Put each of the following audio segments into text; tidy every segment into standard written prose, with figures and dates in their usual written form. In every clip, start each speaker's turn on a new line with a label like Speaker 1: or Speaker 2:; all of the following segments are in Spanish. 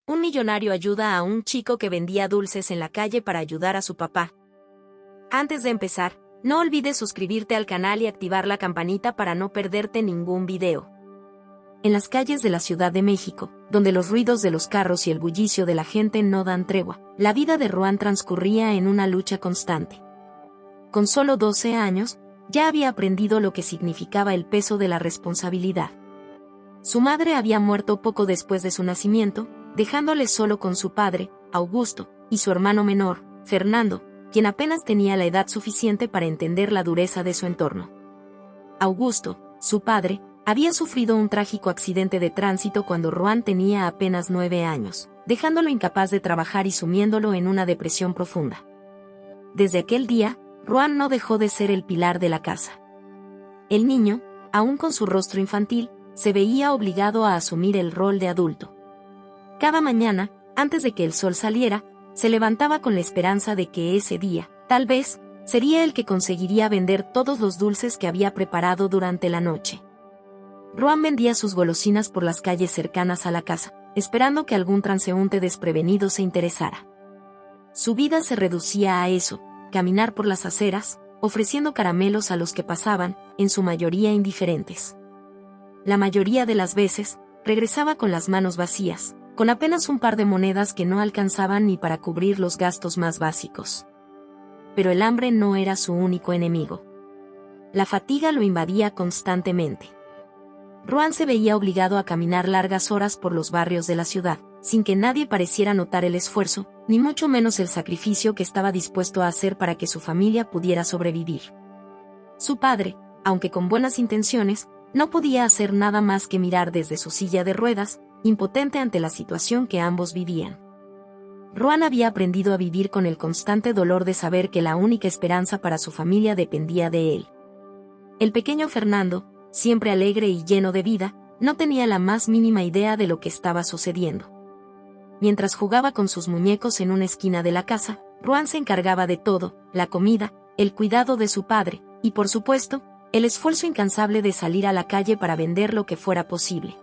Speaker 1: Un millonario ayuda a un chico que vendía dulces en la calle para ayudar a su papá. Antes de empezar, no olvides suscribirte al canal y activar la campanita para no perderte ningún video. En las calles de la Ciudad de México, donde los ruidos de los carros y el bullicio de la gente no dan tregua, la vida de Ruan transcurría en una lucha constante. Con solo 12 años, ya había aprendido lo que significaba el peso de la responsabilidad. Su madre había muerto poco después de su nacimiento, dejándole solo con su padre, Augusto, y su hermano menor, Fernando, quien apenas tenía la edad suficiente para entender la dureza de su entorno. Augusto, su padre, había sufrido un trágico accidente de tránsito cuando Ruan tenía apenas 9 años, dejándolo incapaz de trabajar y sumiéndolo en una depresión profunda. Desde aquel día, Ruan no dejó de ser el pilar de la casa. El niño, aún con su rostro infantil, se veía obligado a asumir el rol de adulto. Cada mañana, antes de que el sol saliera, se levantaba con la esperanza de que ese día, tal vez, sería el que conseguiría vender todos los dulces que había preparado durante la noche. Ruan vendía sus golosinas por las calles cercanas a la casa, esperando que algún transeúnte desprevenido se interesara. Su vida se reducía a eso, caminar por las aceras, ofreciendo caramelos a los que pasaban, en su mayoría indiferentes. La mayoría de las veces, regresaba con las manos vacías, con apenas un par de monedas que no alcanzaban ni para cubrir los gastos más básicos. Pero el hambre no era su único enemigo. La fatiga lo invadía constantemente. Ruan se veía obligado a caminar largas horas por los barrios de la ciudad, sin que nadie pareciera notar el esfuerzo, ni mucho menos el sacrificio que estaba dispuesto a hacer para que su familia pudiera sobrevivir. Su padre, aunque con buenas intenciones, no podía hacer nada más que mirar desde su silla de ruedas, impotente ante la situación que ambos vivían. Ruan había aprendido a vivir con el constante dolor de saber que la única esperanza para su familia dependía de él. El pequeño Fernando, siempre alegre y lleno de vida, no tenía la más mínima idea de lo que estaba sucediendo. Mientras jugaba con sus muñecos en una esquina de la casa, Ruan se encargaba de todo: la comida, el cuidado de su padre, y por supuesto, el esfuerzo incansable de salir a la calle para vender lo que fuera posible.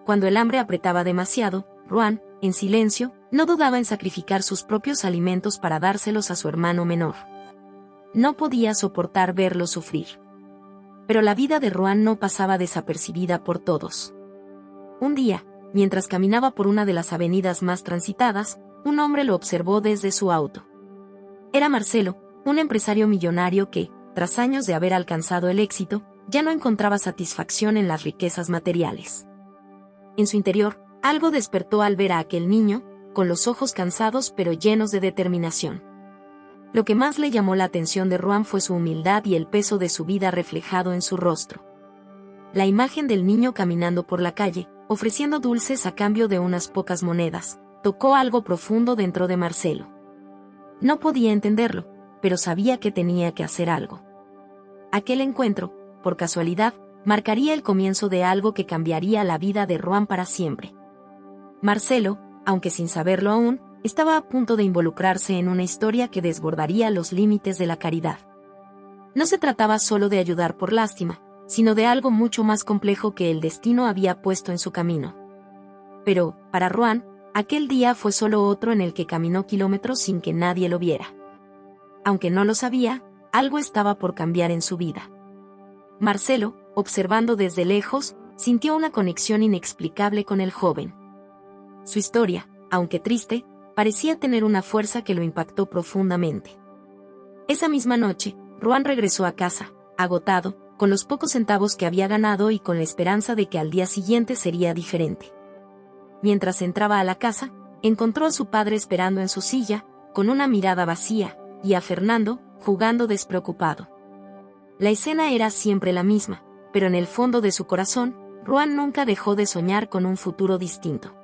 Speaker 1: Cuando el hambre apretaba demasiado, Ruan, en silencio, no dudaba en sacrificar sus propios alimentos para dárselos a su hermano menor. No podía soportar verlo sufrir. Pero la vida de Ruan no pasaba desapercibida por todos. Un día, mientras caminaba por una de las avenidas más transitadas, un hombre lo observó desde su auto. Era Marcelo, un empresario millonario que, tras años de haber alcanzado el éxito, ya no encontraba satisfacción en las riquezas materiales. En su interior, algo despertó al ver a aquel niño, con los ojos cansados pero llenos de determinación. Lo que más le llamó la atención de Ruan fue su humildad y el peso de su vida reflejado en su rostro. La imagen del niño caminando por la calle, ofreciendo dulces a cambio de unas pocas monedas, tocó algo profundo dentro de Marcelo. No podía entenderlo, pero sabía que tenía que hacer algo. Aquel encuentro, por casualidad, marcaría el comienzo de algo que cambiaría la vida de Ruan para siempre. Marcelo, aunque sin saberlo aún, estaba a punto de involucrarse en una historia que desbordaría los límites de la caridad. No se trataba solo de ayudar por lástima, sino de algo mucho más complejo que el destino había puesto en su camino. Pero, para Ruan, aquel día fue solo otro en el que caminó kilómetros sin que nadie lo viera. Aunque no lo sabía, algo estaba por cambiar en su vida. Marcelo, observando desde lejos, sintió una conexión inexplicable con el joven. Su historia, aunque triste, parecía tener una fuerza que lo impactó profundamente. Esa misma noche, Ruan regresó a casa, agotado, con los pocos centavos que había ganado y con la esperanza de que al día siguiente sería diferente. Mientras entraba a la casa, encontró a su padre esperando en su silla, con una mirada vacía, y a Fernando, jugando despreocupado. La escena era siempre la misma, pero en el fondo de su corazón, Ruan nunca dejó de soñar con un futuro distinto.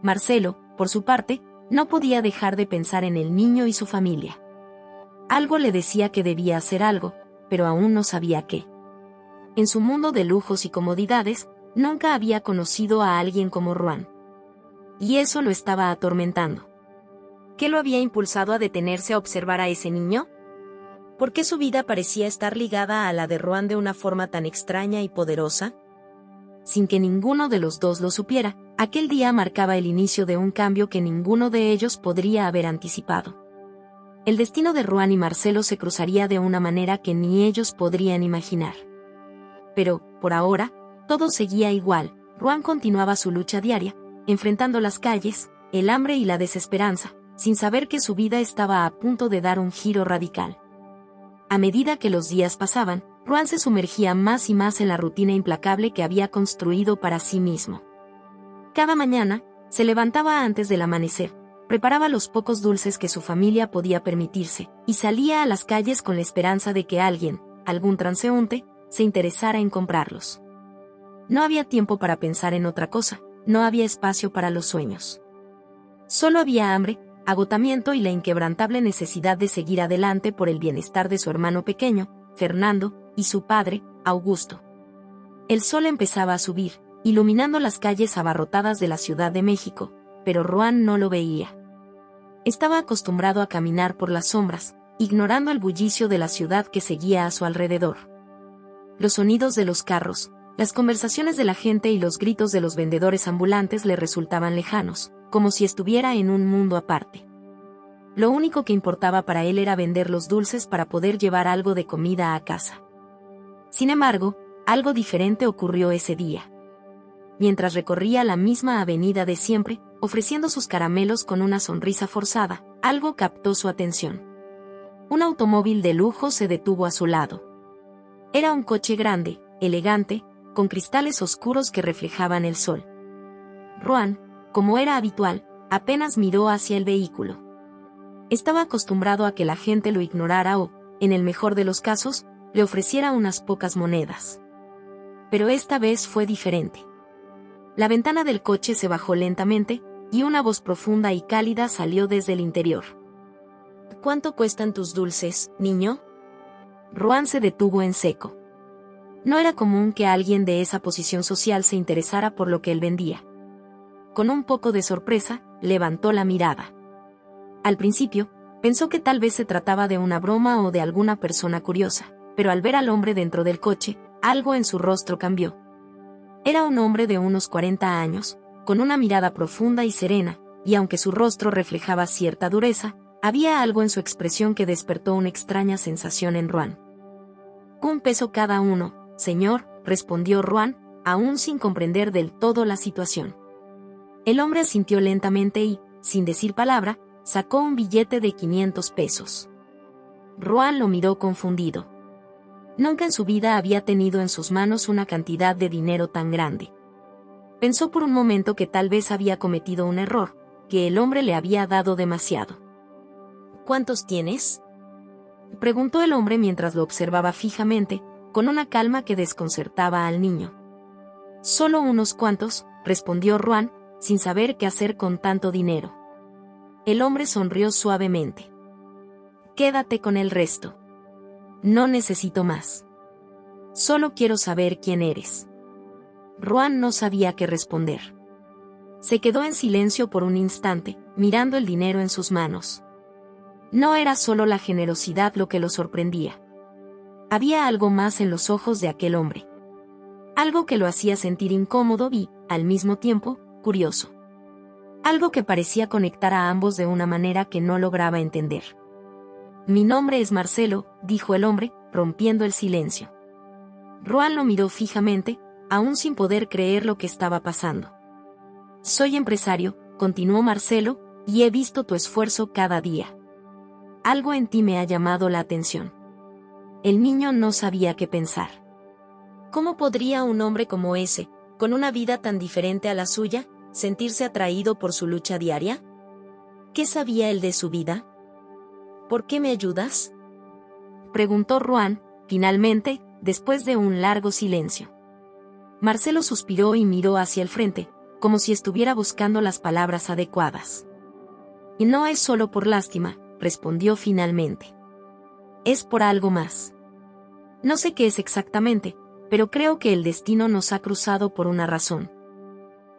Speaker 1: Marcelo, por su parte, no podía dejar de pensar en el niño y su familia. Algo le decía que debía hacer algo, pero aún no sabía qué. En su mundo de lujos y comodidades, nunca había conocido a alguien como Ruan. Y eso lo estaba atormentando. ¿Qué lo había impulsado a detenerse a observar a ese niño? ¿Por qué su vida parecía estar ligada a la de Ruan de una forma tan extraña y poderosa? Sin que ninguno de los dos lo supiera, Aquel día marcaba el inicio de un cambio que ninguno de ellos podría haber anticipado. El destino de Ruan y Marcelo se cruzaría de una manera que ni ellos podrían imaginar. Pero, por ahora, todo seguía igual. Ruan continuaba su lucha diaria, enfrentando las calles, el hambre y la desesperanza, sin saber que su vida estaba a punto de dar un giro radical. A medida que los días pasaban, Ruan se sumergía más y más en la rutina implacable que había construido para sí mismo. Cada mañana, se levantaba antes del amanecer, preparaba los pocos dulces que su familia podía permitirse, y salía a las calles con la esperanza de que alguien, algún transeúnte, se interesara en comprarlos. No había tiempo para pensar en otra cosa, no había espacio para los sueños. Solo había hambre, agotamiento y la inquebrantable necesidad de seguir adelante por el bienestar de su hermano pequeño, Fernando, y su padre, Augusto. El sol empezaba a subir, iluminando las calles abarrotadas de la Ciudad de México, pero Ruan no lo veía. Estaba acostumbrado a caminar por las sombras, ignorando el bullicio de la ciudad que seguía a su alrededor. Los sonidos de los carros, las conversaciones de la gente y los gritos de los vendedores ambulantes le resultaban lejanos, como si estuviera en un mundo aparte. Lo único que importaba para él era vender los dulces para poder llevar algo de comida a casa. Sin embargo, algo diferente ocurrió ese día. Mientras recorría la misma avenida de siempre, ofreciendo sus caramelos con una sonrisa forzada, algo captó su atención. Un automóvil de lujo se detuvo a su lado. Era un coche grande, elegante, con cristales oscuros que reflejaban el sol. Ruan, como era habitual, apenas miró hacia el vehículo. Estaba acostumbrado a que la gente lo ignorara o, en el mejor de los casos, le ofreciera unas pocas monedas. Pero esta vez fue diferente. La ventana del coche se bajó lentamente, y una voz profunda y cálida salió desde el interior. ¿Cuánto cuestan tus dulces, niño? Ruan se detuvo en seco. No era común que alguien de esa posición social se interesara por lo que él vendía. Con un poco de sorpresa, levantó la mirada. Al principio, pensó que tal vez se trataba de una broma o de alguna persona curiosa, pero al ver al hombre dentro del coche, algo en su rostro cambió. Era un hombre de unos 40 años, con una mirada profunda y serena, y aunque su rostro reflejaba cierta dureza, había algo en su expresión que despertó una extraña sensación en Ruan. «1 peso cada uno, señor», respondió Ruan, aún sin comprender del todo la situación. El hombre asintió lentamente y, sin decir palabra, sacó un billete de 500 pesos. Ruan lo miró confundido. Nunca en su vida había tenido en sus manos una cantidad de dinero tan grande. Pensó por un momento que tal vez había cometido un error, que el hombre le había dado demasiado. «¿Cuántos tienes?», preguntó el hombre mientras lo observaba fijamente, con una calma que desconcertaba al niño. «Solo unos cuantos», respondió Ruan, sin saber qué hacer con tanto dinero. El hombre sonrió suavemente. «Quédate con el resto. No necesito más. Solo quiero saber quién eres». Ruan no sabía qué responder. Se quedó en silencio por un instante, mirando el dinero en sus manos. No era solo la generosidad lo que lo sorprendía. Había algo más en los ojos de aquel hombre. Algo que lo hacía sentir incómodo y, al mismo tiempo, curioso. Algo que parecía conectar a ambos de una manera que no lograba entender. «Mi nombre es Marcelo», dijo el hombre, rompiendo el silencio. Ruan lo miró fijamente, aún sin poder creer lo que estaba pasando. «Soy empresario», continuó Marcelo, «y he visto tu esfuerzo cada día. Algo en ti me ha llamado la atención». El niño no sabía qué pensar. ¿Cómo podría un hombre como ese, con una vida tan diferente a la suya, sentirse atraído por su lucha diaria? ¿Qué sabía él de su vida? «¿Por qué me ayudas?», preguntó Ruan, finalmente, después de un largo silencio. Marcelo suspiró y miró hacia el frente, como si estuviera buscando las palabras adecuadas. «Y no es solo por lástima», respondió finalmente. «Es por algo más. No sé qué es exactamente, pero creo que el destino nos ha cruzado por una razón».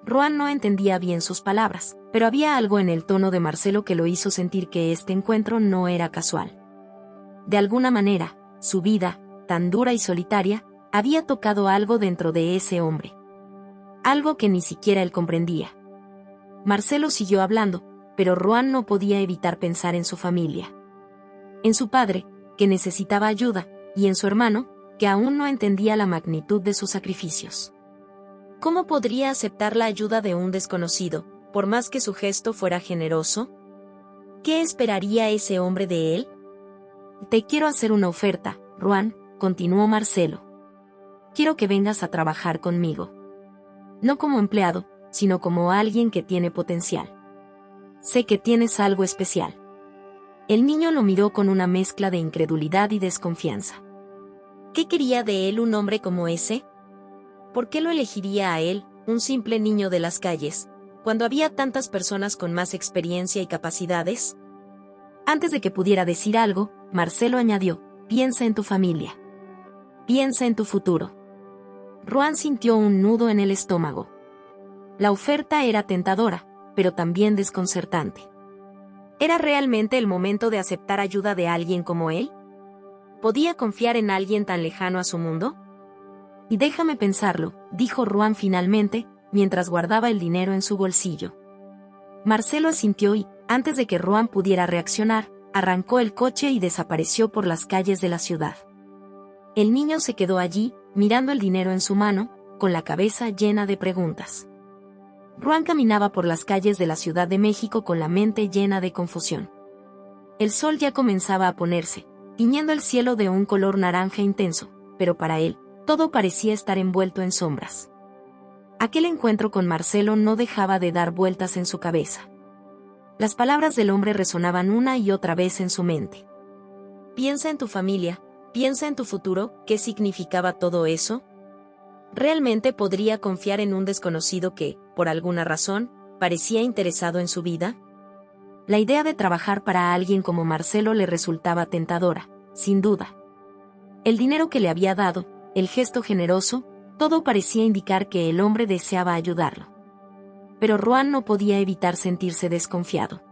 Speaker 1: Ruan no entendía bien sus palabras, pero había algo en el tono de Marcelo que lo hizo sentir que este encuentro no era casual. De alguna manera, su vida, tan dura y solitaria, había tocado algo dentro de ese hombre. algo que ni siquiera él comprendía. Marcelo siguió hablando, pero Ruan no podía evitar pensar en su familia. En su padre, que necesitaba ayuda, y en su hermano, que aún no entendía la magnitud de sus sacrificios. ¿Cómo podría aceptar la ayuda de un desconocido, por más que su gesto fuera generoso? ¿Qué esperaría ese hombre de él? Te quiero hacer una oferta, Ruan, continuó Marcelo. Quiero que vengas a trabajar conmigo. No como empleado, sino como alguien que tiene potencial. Sé que tienes algo especial. El niño lo miró con una mezcla de incredulidad y desconfianza. ¿Qué quería de él un hombre como ese? ¿Por qué lo elegiría a él, un simple niño de las calles, cuando había tantas personas con más experiencia y capacidades? Antes de que pudiera decir algo, Marcelo añadió, piensa en tu familia. Piensa en tu futuro. Ruan sintió un nudo en el estómago. La oferta era tentadora, pero también desconcertante. ¿Era realmente el momento de aceptar ayuda de alguien como él? ¿Podía confiar en alguien tan lejano a su mundo? Y déjame pensarlo, dijo Ruan finalmente, mientras guardaba el dinero en su bolsillo. Marcelo asintió y, antes de que Ruan pudiera reaccionar, arrancó el coche y desapareció por las calles de la ciudad. El niño se quedó allí, mirando el dinero en su mano, con la cabeza llena de preguntas. Ruan caminaba por las calles de la Ciudad de México con la mente llena de confusión. El sol ya comenzaba a ponerse, tiñendo el cielo de un color naranja intenso, pero para él, todo parecía estar envuelto en sombras. Aquel encuentro con Marcelo no dejaba de dar vueltas en su cabeza. Las palabras del hombre resonaban una y otra vez en su mente. Piensa en tu familia, piensa en tu futuro, ¿qué significaba todo eso? ¿Realmente podría confiar en un desconocido que, por alguna razón, parecía interesado en su vida? La idea de trabajar para alguien como Marcelo le resultaba tentadora, sin duda. El dinero que le había dado, el gesto generoso, todo parecía indicar que el hombre deseaba ayudarlo. Pero Ruan no podía evitar sentirse desconfiado.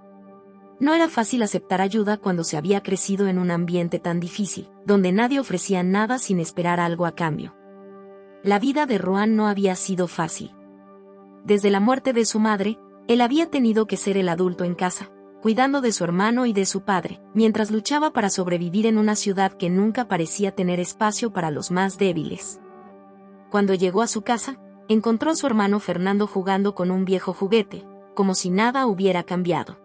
Speaker 1: No era fácil aceptar ayuda cuando se había crecido en un ambiente tan difícil, donde nadie ofrecía nada sin esperar algo a cambio. La vida de Ruan no había sido fácil. Desde la muerte de su madre, él había tenido que ser el adulto en casa, cuidando de su hermano y de su padre, mientras luchaba para sobrevivir en una ciudad que nunca parecía tener espacio para los más débiles. Cuando llegó a su casa, encontró a su hermano Fernando jugando con un viejo juguete, como si nada hubiera cambiado.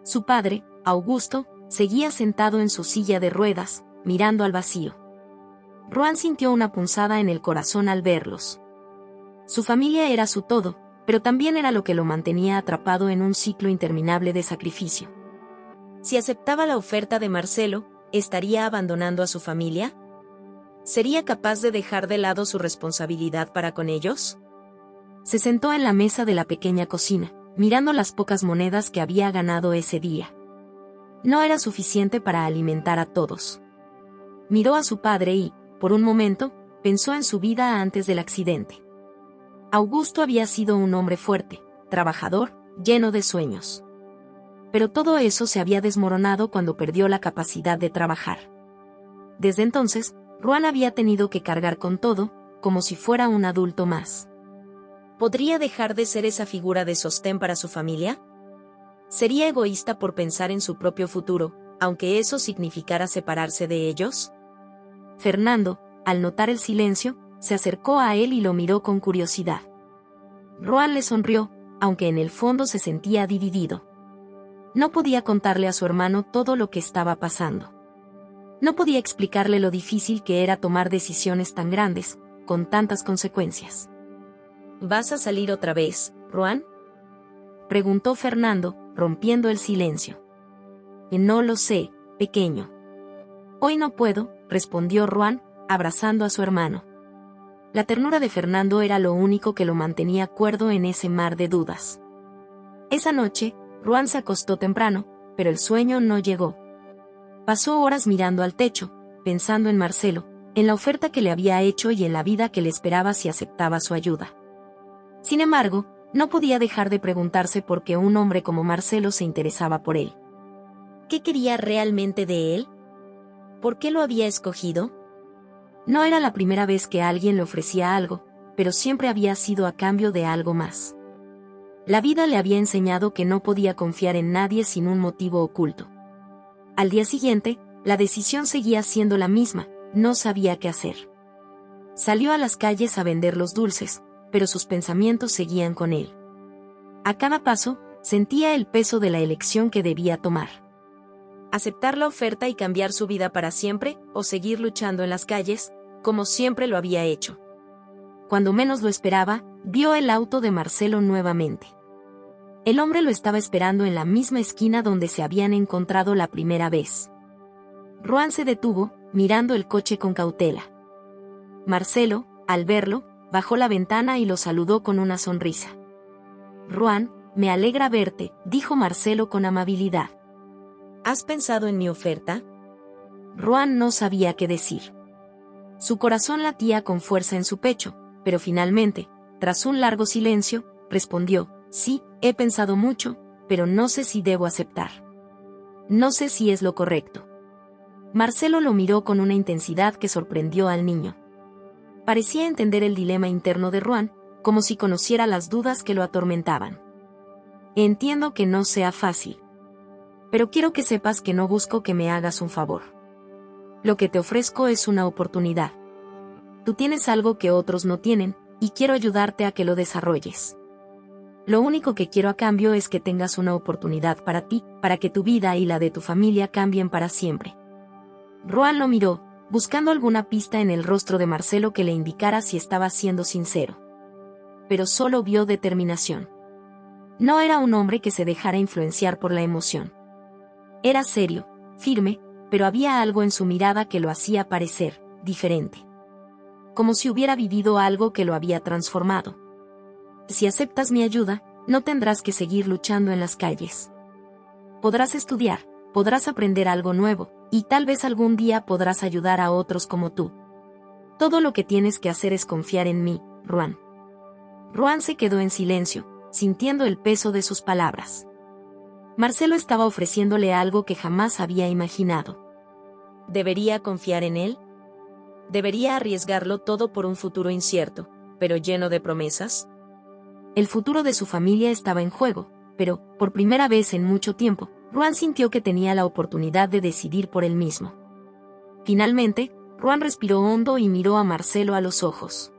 Speaker 1: Su padre, Augusto, seguía sentado en su silla de ruedas, mirando al vacío. Ruan sintió una punzada en el corazón al verlos. Su familia era su todo, pero también era lo que lo mantenía atrapado en un ciclo interminable de sacrificio. Si aceptaba la oferta de Marcelo, ¿estaría abandonando a su familia? ¿Sería capaz de dejar de lado su responsabilidad para con ellos? Se sentó en la mesa de la pequeña cocina, mirando las pocas monedas que había ganado ese día. No era suficiente para alimentar a todos. Miró a su padre y, por un momento, pensó en su vida antes del accidente. Augusto había sido un hombre fuerte, trabajador, lleno de sueños. Pero todo eso se había desmoronado cuando perdió la capacidad de trabajar. Desde entonces, Ruan había tenido que cargar con todo, como si fuera un adulto más. ¿Podría dejar de ser esa figura de sostén para su familia? ¿Sería egoísta por pensar en su propio futuro, aunque eso significara separarse de ellos? Fernando, al notar el silencio, se acercó a él y lo miró con curiosidad. Ruan le sonrió, aunque en el fondo se sentía dividido. No podía contarle a su hermano todo lo que estaba pasando. No podía explicarle lo difícil que era tomar decisiones tan grandes, con tantas consecuencias. ¿Vas a salir otra vez, Ruan?, preguntó Fernando, rompiendo el silencio. No lo sé, pequeño. Hoy no puedo, respondió Ruan, abrazando a su hermano. La ternura de Fernando era lo único que lo mantenía cuerdo en ese mar de dudas. Esa noche, Ruan se acostó temprano, pero el sueño no llegó. Pasó horas mirando al techo, pensando en Marcelo, en la oferta que le había hecho y en la vida que le esperaba si aceptaba su ayuda. Sin embargo, no podía dejar de preguntarse por qué un hombre como Marcelo se interesaba por él. ¿Qué quería realmente de él? ¿Por qué lo había escogido? No era la primera vez que alguien le ofrecía algo, pero siempre había sido a cambio de algo más. La vida le había enseñado que no podía confiar en nadie sin un motivo oculto. Al día siguiente, la decisión seguía siendo la misma, no sabía qué hacer. Salió a las calles a vender los dulces, pero sus pensamientos seguían con él. A cada paso, sentía el peso de la elección que debía tomar. Aceptar la oferta y cambiar su vida para siempre, o seguir luchando en las calles, como siempre lo había hecho. Cuando menos lo esperaba, vio el auto de Marcelo nuevamente. El hombre lo estaba esperando en la misma esquina donde se habían encontrado la primera vez. Ruan se detuvo, mirando el coche con cautela. Marcelo, al verlo, bajó la ventana y lo saludó con una sonrisa. «Ruan, me alegra verte», dijo Marcelo con amabilidad. «¿Has pensado en mi oferta?» Ruan no sabía qué decir. Su corazón latía con fuerza en su pecho, pero finalmente, tras un largo silencio, respondió: «Sí, he pensado mucho, pero no sé si debo aceptar. No sé si es lo correcto». Marcelo lo miró con una intensidad que sorprendió al niño. Parecía entender el dilema interno de Ruan, como si conociera las dudas que lo atormentaban. «Entiendo que no sea fácil. Pero quiero que sepas que no busco que me hagas un favor. Lo que te ofrezco es una oportunidad. Tú tienes algo que otros no tienen, y quiero ayudarte a que lo desarrolles. Lo único que quiero a cambio es que tengas una oportunidad para ti, para que tu vida y la de tu familia cambien para siempre». Ruan lo miró, buscando alguna pista en el rostro de Marcelo que le indicara si estaba siendo sincero. Pero solo vio determinación. No era un hombre que se dejara influenciar por la emoción. Era serio, firme, pero había algo en su mirada que lo hacía parecer diferente. Como si hubiera vivido algo que lo había transformado. «Si aceptas mi ayuda, no tendrás que seguir luchando en las calles. Podrás estudiar, podrás aprender algo nuevo, y tal vez algún día podrás ayudar a otros como tú. Todo lo que tienes que hacer es confiar en mí, Ruan». Ruan se quedó en silencio, sintiendo el peso de sus palabras. Marcelo estaba ofreciéndole algo que jamás había imaginado. ¿Debería confiar en él? ¿Debería arriesgarlo todo por un futuro incierto, pero lleno de promesas? El futuro de su familia estaba en juego, pero, por primera vez en mucho tiempo, Ruan sintió que tenía la oportunidad de decidir por él mismo. Finalmente, Ruan respiró hondo y miró a Marcelo a los ojos.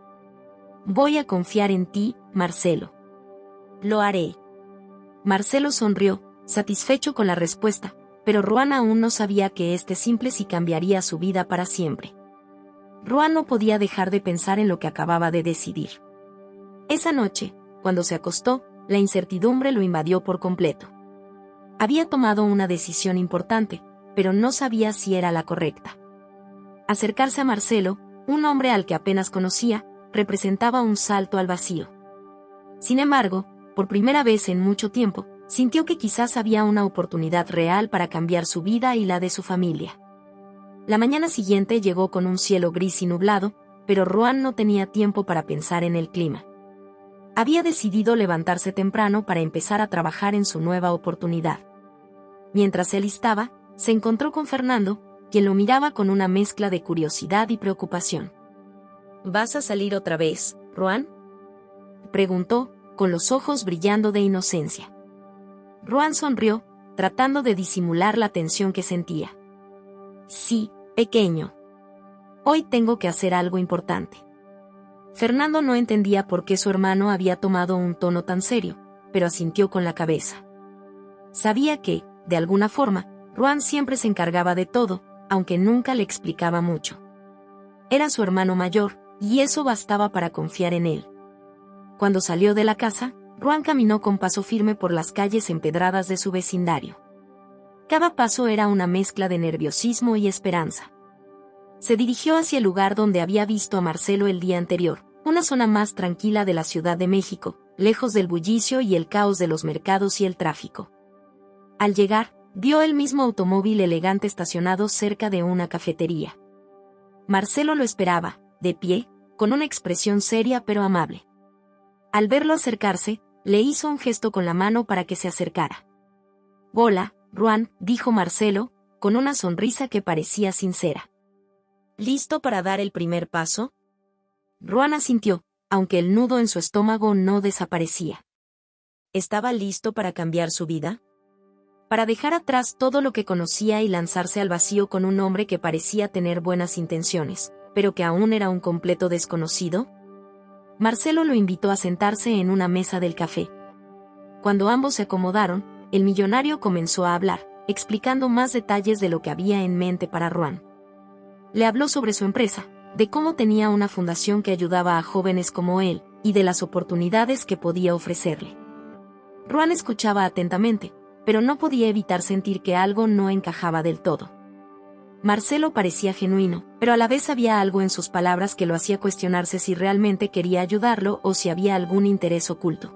Speaker 1: «Voy a confiar en ti, Marcelo. Lo haré». Marcelo sonrió, satisfecho con la respuesta, pero Ruan aún no sabía que este simple sí cambiaría su vida para siempre. Ruan no podía dejar de pensar en lo que acababa de decidir. Esa noche, cuando se acostó, la incertidumbre lo invadió por completo. Había tomado una decisión importante, pero no sabía si era la correcta. Acercarse a Marcelo, un hombre al que apenas conocía, representaba un salto al vacío. Sin embargo, por primera vez en mucho tiempo, sintió que quizás había una oportunidad real para cambiar su vida y la de su familia. La mañana siguiente llegó con un cielo gris y nublado, pero Ruan no tenía tiempo para pensar en el clima. Había decidido levantarse temprano para empezar a trabajar en su nueva oportunidad. Mientras se alistaba, se encontró con Fernando, quien lo miraba con una mezcla de curiosidad y preocupación. «¿Vas a salir otra vez, Ruan?», preguntó, con los ojos brillando de inocencia. Ruan sonrió, tratando de disimular la tensión que sentía. «Sí, pequeño. Hoy tengo que hacer algo importante». Fernando no entendía por qué su hermano había tomado un tono tan serio, pero asintió con la cabeza. Sabía que, de alguna forma, Ruan siempre se encargaba de todo, aunque nunca le explicaba mucho. Era su hermano mayor, y eso bastaba para confiar en él. Cuando salió de la casa, Ruan caminó con paso firme por las calles empedradas de su vecindario. Cada paso era una mezcla de nerviosismo y esperanza. Se dirigió hacia el lugar donde había visto a Marcelo el día anterior, una zona más tranquila de la Ciudad de México, lejos del bullicio y el caos de los mercados y el tráfico. Al llegar, vio el mismo automóvil elegante estacionado cerca de una cafetería. Marcelo lo esperaba, de pie, con una expresión seria pero amable. Al verlo acercarse, le hizo un gesto con la mano para que se acercara. «Hola, Ruan», dijo Marcelo, con una sonrisa que parecía sincera. «¿Listo para dar el primer paso?». Ruan asintió, aunque el nudo en su estómago no desaparecía. ¿Estaba listo para cambiar su vida? Para dejar atrás todo lo que conocía y lanzarse al vacío con un hombre que parecía tener buenas intenciones, pero que aún era un completo desconocido? Marcelo lo invitó a sentarse en una mesa del café. Cuando ambos se acomodaron, el millonario comenzó a hablar, explicando más detalles de lo que había en mente para Ruan. Le habló sobre su empresa, de cómo tenía una fundación que ayudaba a jóvenes como él, y de las oportunidades que podía ofrecerle. Ruan escuchaba atentamente, pero no podía evitar sentir que algo no encajaba del todo. Marcelo parecía genuino, pero a la vez había algo en sus palabras que lo hacía cuestionarse si realmente quería ayudarlo o si había algún interés oculto.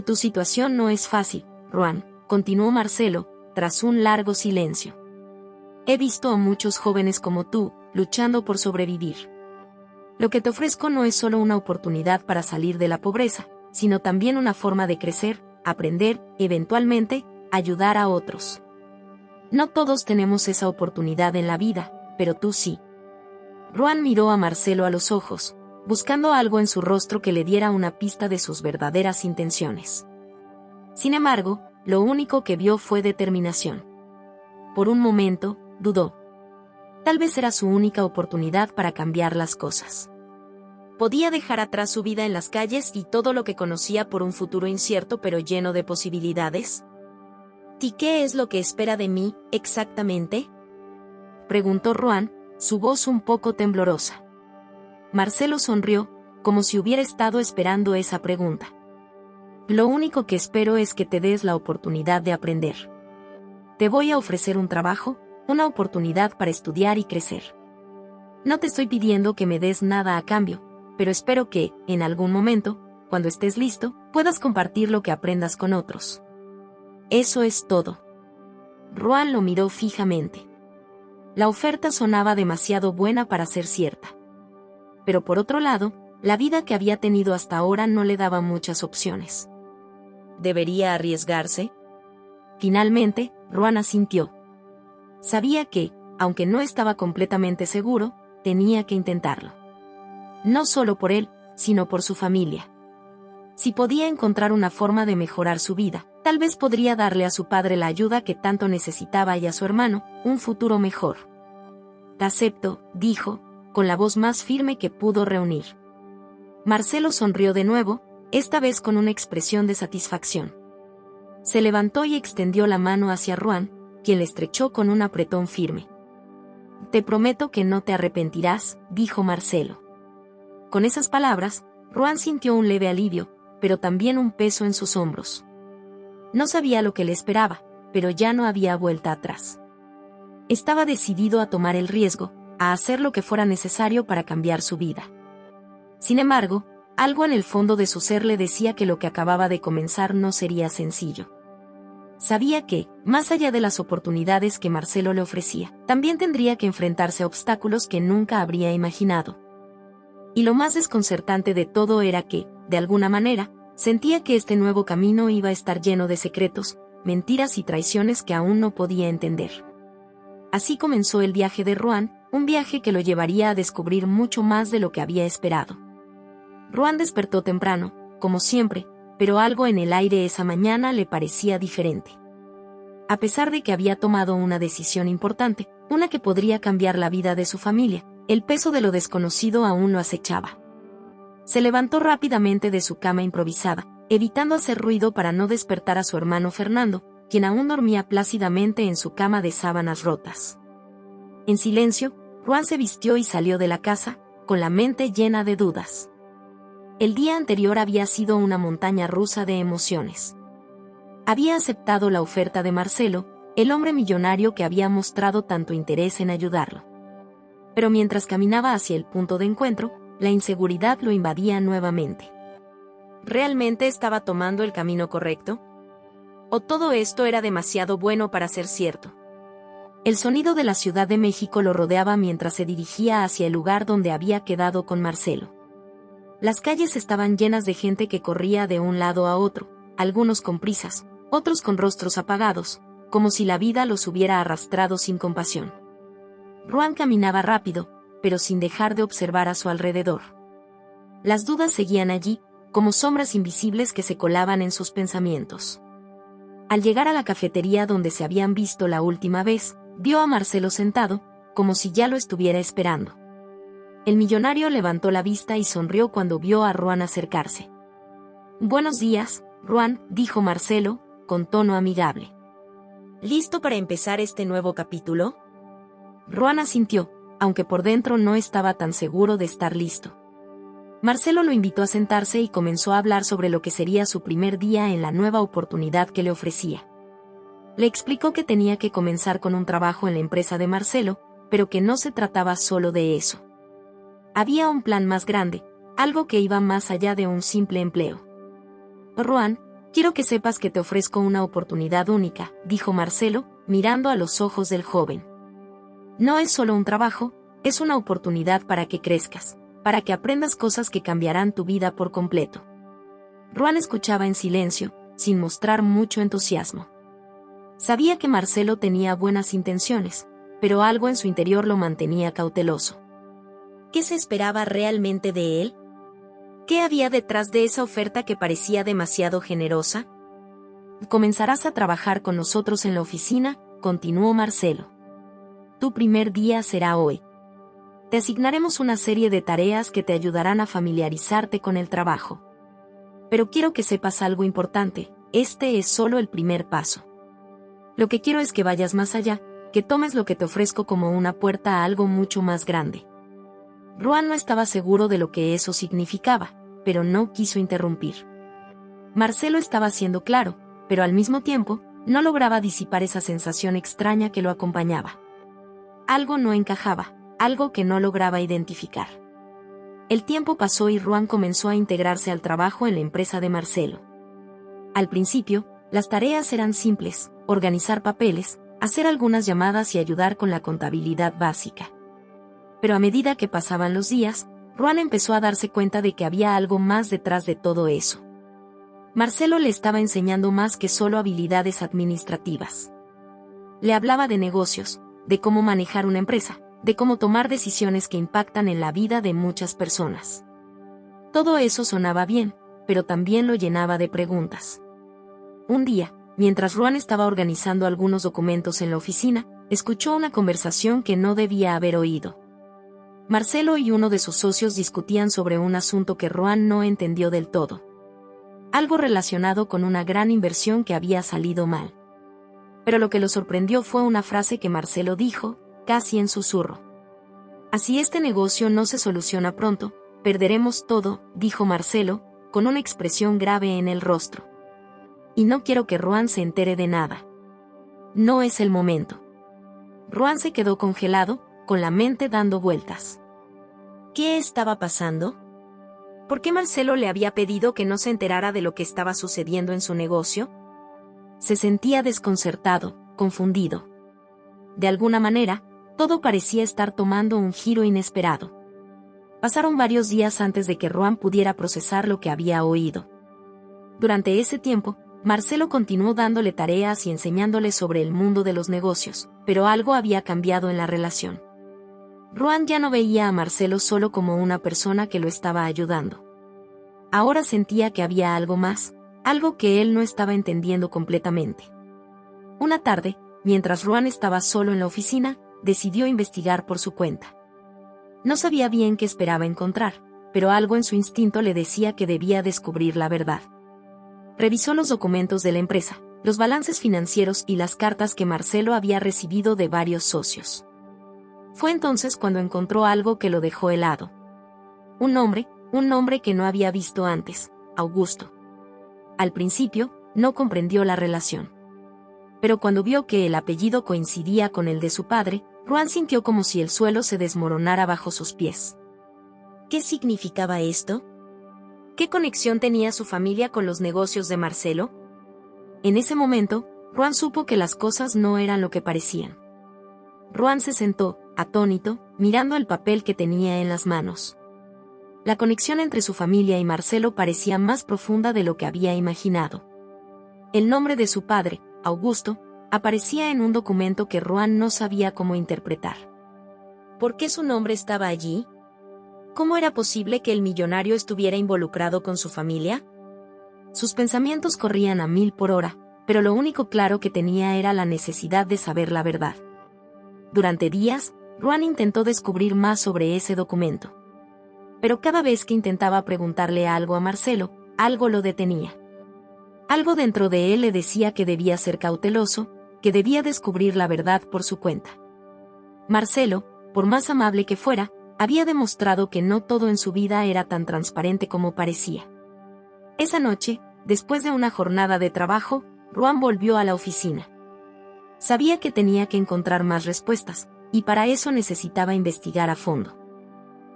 Speaker 1: Tu situación no es fácil, Ruan, continuó Marcelo, tras un largo silencio. He visto a muchos jóvenes como tú, luchando por sobrevivir. Lo que te ofrezco no es solo una oportunidad para salir de la pobreza, sino también una forma de crecer, aprender, eventualmente, ayudar a otros. No todos tenemos esa oportunidad en la vida, pero tú sí. Ruan miró a Marcelo a los ojos, buscando algo en su rostro que le diera una pista de sus verdaderas intenciones. Sin embargo, lo único que vio fue determinación. Por un momento, dudó. Tal vez era su única oportunidad para cambiar las cosas. Podía dejar atrás su vida en las calles y todo lo que conocía por un futuro incierto pero lleno de posibilidades. ¿Y qué es lo que espera de mí, exactamente?, preguntó Ruan, su voz un poco temblorosa. Marcelo sonrió, como si hubiera estado esperando esa pregunta. Lo único que espero es que te des la oportunidad de aprender. Te voy a ofrecer un trabajo, una oportunidad para estudiar y crecer. No te estoy pidiendo que me des nada a cambio, pero espero que, en algún momento, cuando estés listo, puedas compartir lo que aprendas con otros. Eso es todo. Ruan lo miró fijamente. La oferta sonaba demasiado buena para ser cierta. Pero por otro lado, la vida que había tenido hasta ahora no le daba muchas opciones. ¿Debería arriesgarse? Finalmente, Ruan asintió. Sabía que, aunque no estaba completamente seguro, tenía que intentarlo. No solo por él, sino por su familia. Si podía encontrar una forma de mejorar su vida, tal vez podría darle a su padre la ayuda que tanto necesitaba y a su hermano, un futuro mejor. Te acepto, dijo, con la voz más firme que pudo reunir. Marcelo sonrió de nuevo, esta vez con una expresión de satisfacción. Se levantó y extendió la mano hacia Ruan, quien le estrechó con un apretón firme. Te prometo que no te arrepentirás, dijo Marcelo. Con esas palabras, Ruan sintió un leve alivio, pero también un peso en sus hombros. No sabía lo que le esperaba, pero ya no había vuelta atrás. Estaba decidido a tomar el riesgo, a hacer lo que fuera necesario para cambiar su vida. Sin embargo, algo en el fondo de su ser le decía que lo que acababa de comenzar no sería sencillo. Sabía que, más allá de las oportunidades que Marcelo le ofrecía, también tendría que enfrentarse a obstáculos que nunca habría imaginado. Y lo más desconcertante de todo era que, de alguna manera, sentía que este nuevo camino iba a estar lleno de secretos, mentiras y traiciones que aún no podía entender. Así comenzó el viaje de Ruan, un viaje que lo llevaría a descubrir mucho más de lo que había esperado. Ruan despertó temprano, como siempre, pero algo en el aire esa mañana le parecía diferente. A pesar de que había tomado una decisión importante, una que podría cambiar la vida de su familia, el peso de lo desconocido aún lo acechaba. Se levantó rápidamente de su cama improvisada, evitando hacer ruido para no despertar a su hermano Fernando, quien aún dormía plácidamente en su cama de sábanas rotas. En silencio, Ruan se vistió y salió de la casa, con la mente llena de dudas. El día anterior había sido una montaña rusa de emociones. Había aceptado la oferta de Marcelo, el hombre millonario que había mostrado tanto interés en ayudarlo. Pero mientras caminaba hacia el punto de encuentro, la inseguridad lo invadía nuevamente. ¿Realmente estaba tomando el camino correcto? ¿O todo esto era demasiado bueno para ser cierto? El sonido de la Ciudad de México lo rodeaba mientras se dirigía hacia el lugar donde había quedado con Marcelo. Las calles estaban llenas de gente que corría de un lado a otro, algunos con prisas, otros con rostros apagados, como si la vida los hubiera arrastrado sin compasión. Ruan caminaba rápido, pero sin dejar de observar a su alrededor. Las dudas seguían allí, como sombras invisibles que se colaban en sus pensamientos. Al llegar a la cafetería donde se habían visto la última vez, vio a Marcelo sentado, como si ya lo estuviera esperando. El millonario levantó la vista y sonrió cuando vio a Ruan acercarse. «Buenos días, Ruan», dijo Marcelo, con tono amigable. «¿Listo para empezar este nuevo capítulo?» Ruan asintió, aunque por dentro no estaba tan seguro de estar listo. Marcelo lo invitó a sentarse y comenzó a hablar sobre lo que sería su primer día en la nueva oportunidad que le ofrecía. Le explicó que tenía que comenzar con un trabajo en la empresa de Marcelo, pero que no se trataba solo de eso. Había un plan más grande, algo que iba más allá de un simple empleo. «Ruan, quiero que sepas que te ofrezco una oportunidad única», dijo Marcelo, mirando a los ojos del joven. «No es solo un trabajo, es una oportunidad para que crezcas, para que aprendas cosas que cambiarán tu vida por completo». Ruan escuchaba en silencio, sin mostrar mucho entusiasmo. Sabía que Marcelo tenía buenas intenciones, pero algo en su interior lo mantenía cauteloso. ¿Qué se esperaba realmente de él? ¿Qué había detrás de esa oferta que parecía demasiado generosa? «Comenzarás a trabajar con nosotros en la oficina», continuó Marcelo. «Tu primer día será hoy. Te asignaremos una serie de tareas que te ayudarán a familiarizarte con el trabajo. Pero quiero que sepas algo importante, este es solo el primer paso. Lo que quiero es que vayas más allá, que tomes lo que te ofrezco como una puerta a algo mucho más grande». Ruan no estaba seguro de lo que eso significaba, pero no quiso interrumpir. Marcelo estaba siendo claro, pero al mismo tiempo, no lograba disipar esa sensación extraña que lo acompañaba. Algo no encajaba, algo que no lograba identificar. El tiempo pasó y Ruan comenzó a integrarse al trabajo en la empresa de Marcelo. Al principio, las tareas eran simples: organizar papeles, hacer algunas llamadas y ayudar con la contabilidad básica. Pero a medida que pasaban los días, Ruan empezó a darse cuenta de que había algo más detrás de todo eso. Marcelo le estaba enseñando más que solo habilidades administrativas. Le hablaba de negocios, de cómo manejar una empresa, de cómo tomar decisiones que impactan en la vida de muchas personas. Todo eso sonaba bien, pero también lo llenaba de preguntas. Un día, mientras Ruan estaba organizando algunos documentos en la oficina, escuchó una conversación que no debía haber oído. Marcelo y uno de sus socios discutían sobre un asunto que Ruan no entendió del todo. Algo relacionado con una gran inversión que había salido mal. Pero lo que lo sorprendió fue una frase que Marcelo dijo, casi en susurro. «Así este negocio no se soluciona pronto, perderemos todo», dijo Marcelo, con una expresión grave en el rostro. «Y no quiero que Ruan se entere de nada. No es el momento». Ruan se quedó congelado, con la mente dando vueltas. ¿Qué estaba pasando? ¿Por qué Marcelo le había pedido que no se enterara de lo que estaba sucediendo en su negocio? Se sentía desconcertado, confundido. De alguna manera, todo parecía estar tomando un giro inesperado. Pasaron varios días antes de que Ruan pudiera procesar lo que había oído. Durante ese tiempo, Marcelo continuó dándole tareas y enseñándole sobre el mundo de los negocios, pero algo había cambiado en la relación. Ruan ya no veía a Marcelo solo como una persona que lo estaba ayudando. Ahora sentía que había algo más, algo que él no estaba entendiendo completamente. Una tarde, mientras Ruan estaba solo en la oficina, decidió investigar por su cuenta. No sabía bien qué esperaba encontrar, pero algo en su instinto le decía que debía descubrir la verdad. Revisó los documentos de la empresa, los balances financieros y las cartas que Marcelo había recibido de varios socios. Fue entonces cuando encontró algo que lo dejó helado. Un nombre que no había visto antes, Augusto. Al principio, no comprendió la relación. Pero cuando vio que el apellido coincidía con el de su padre, Ruan sintió como si el suelo se desmoronara bajo sus pies. ¿Qué significaba esto? ¿Qué conexión tenía su familia con los negocios de Marcelo? En ese momento, Ruan supo que las cosas no eran lo que parecían. Ruan se sentó, atónito, mirando el papel que tenía en las manos. La conexión entre su familia y Marcelo parecía más profunda de lo que había imaginado. El nombre de su padre, Augusto, aparecía en un documento que Ruan no sabía cómo interpretar. ¿Por qué su nombre estaba allí? ¿cómo era posible que el millonario estuviera involucrado con su familia? Sus pensamientos corrían a 1000 por hora, pero lo único claro que tenía era la necesidad de saber la verdad. Durante días, Ruan intentó descubrir más sobre ese documento. Pero cada vez que intentaba preguntarle algo a Marcelo, algo lo detenía. Algo dentro de él le decía que debía ser cauteloso, que debía descubrir la verdad por su cuenta. Marcelo, por más amable que fuera, había demostrado que no todo en su vida era tan transparente como parecía. Esa noche, después de una jornada de trabajo, Ruan volvió a la oficina. Sabía que tenía que encontrar más respuestas, y para eso necesitaba investigar a fondo.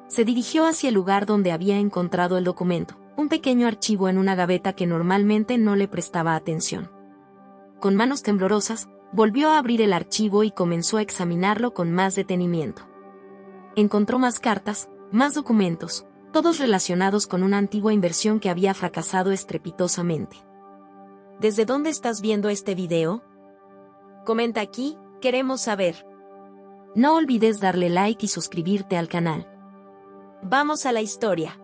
Speaker 1: Se dirigió hacia el lugar donde había encontrado el documento, un pequeño archivo en una gaveta que normalmente no le prestaba atención. Con manos temblorosas, volvió a abrir el archivo y comenzó a examinarlo con más detenimiento. Encontró más cartas, más documentos, todos relacionados con una antigua inversión que había fracasado estrepitosamente. ¿Desde dónde estás viendo este video? Comenta aquí, queremos saber. No olvides darle like y suscribirte al canal. Vamos a la historia.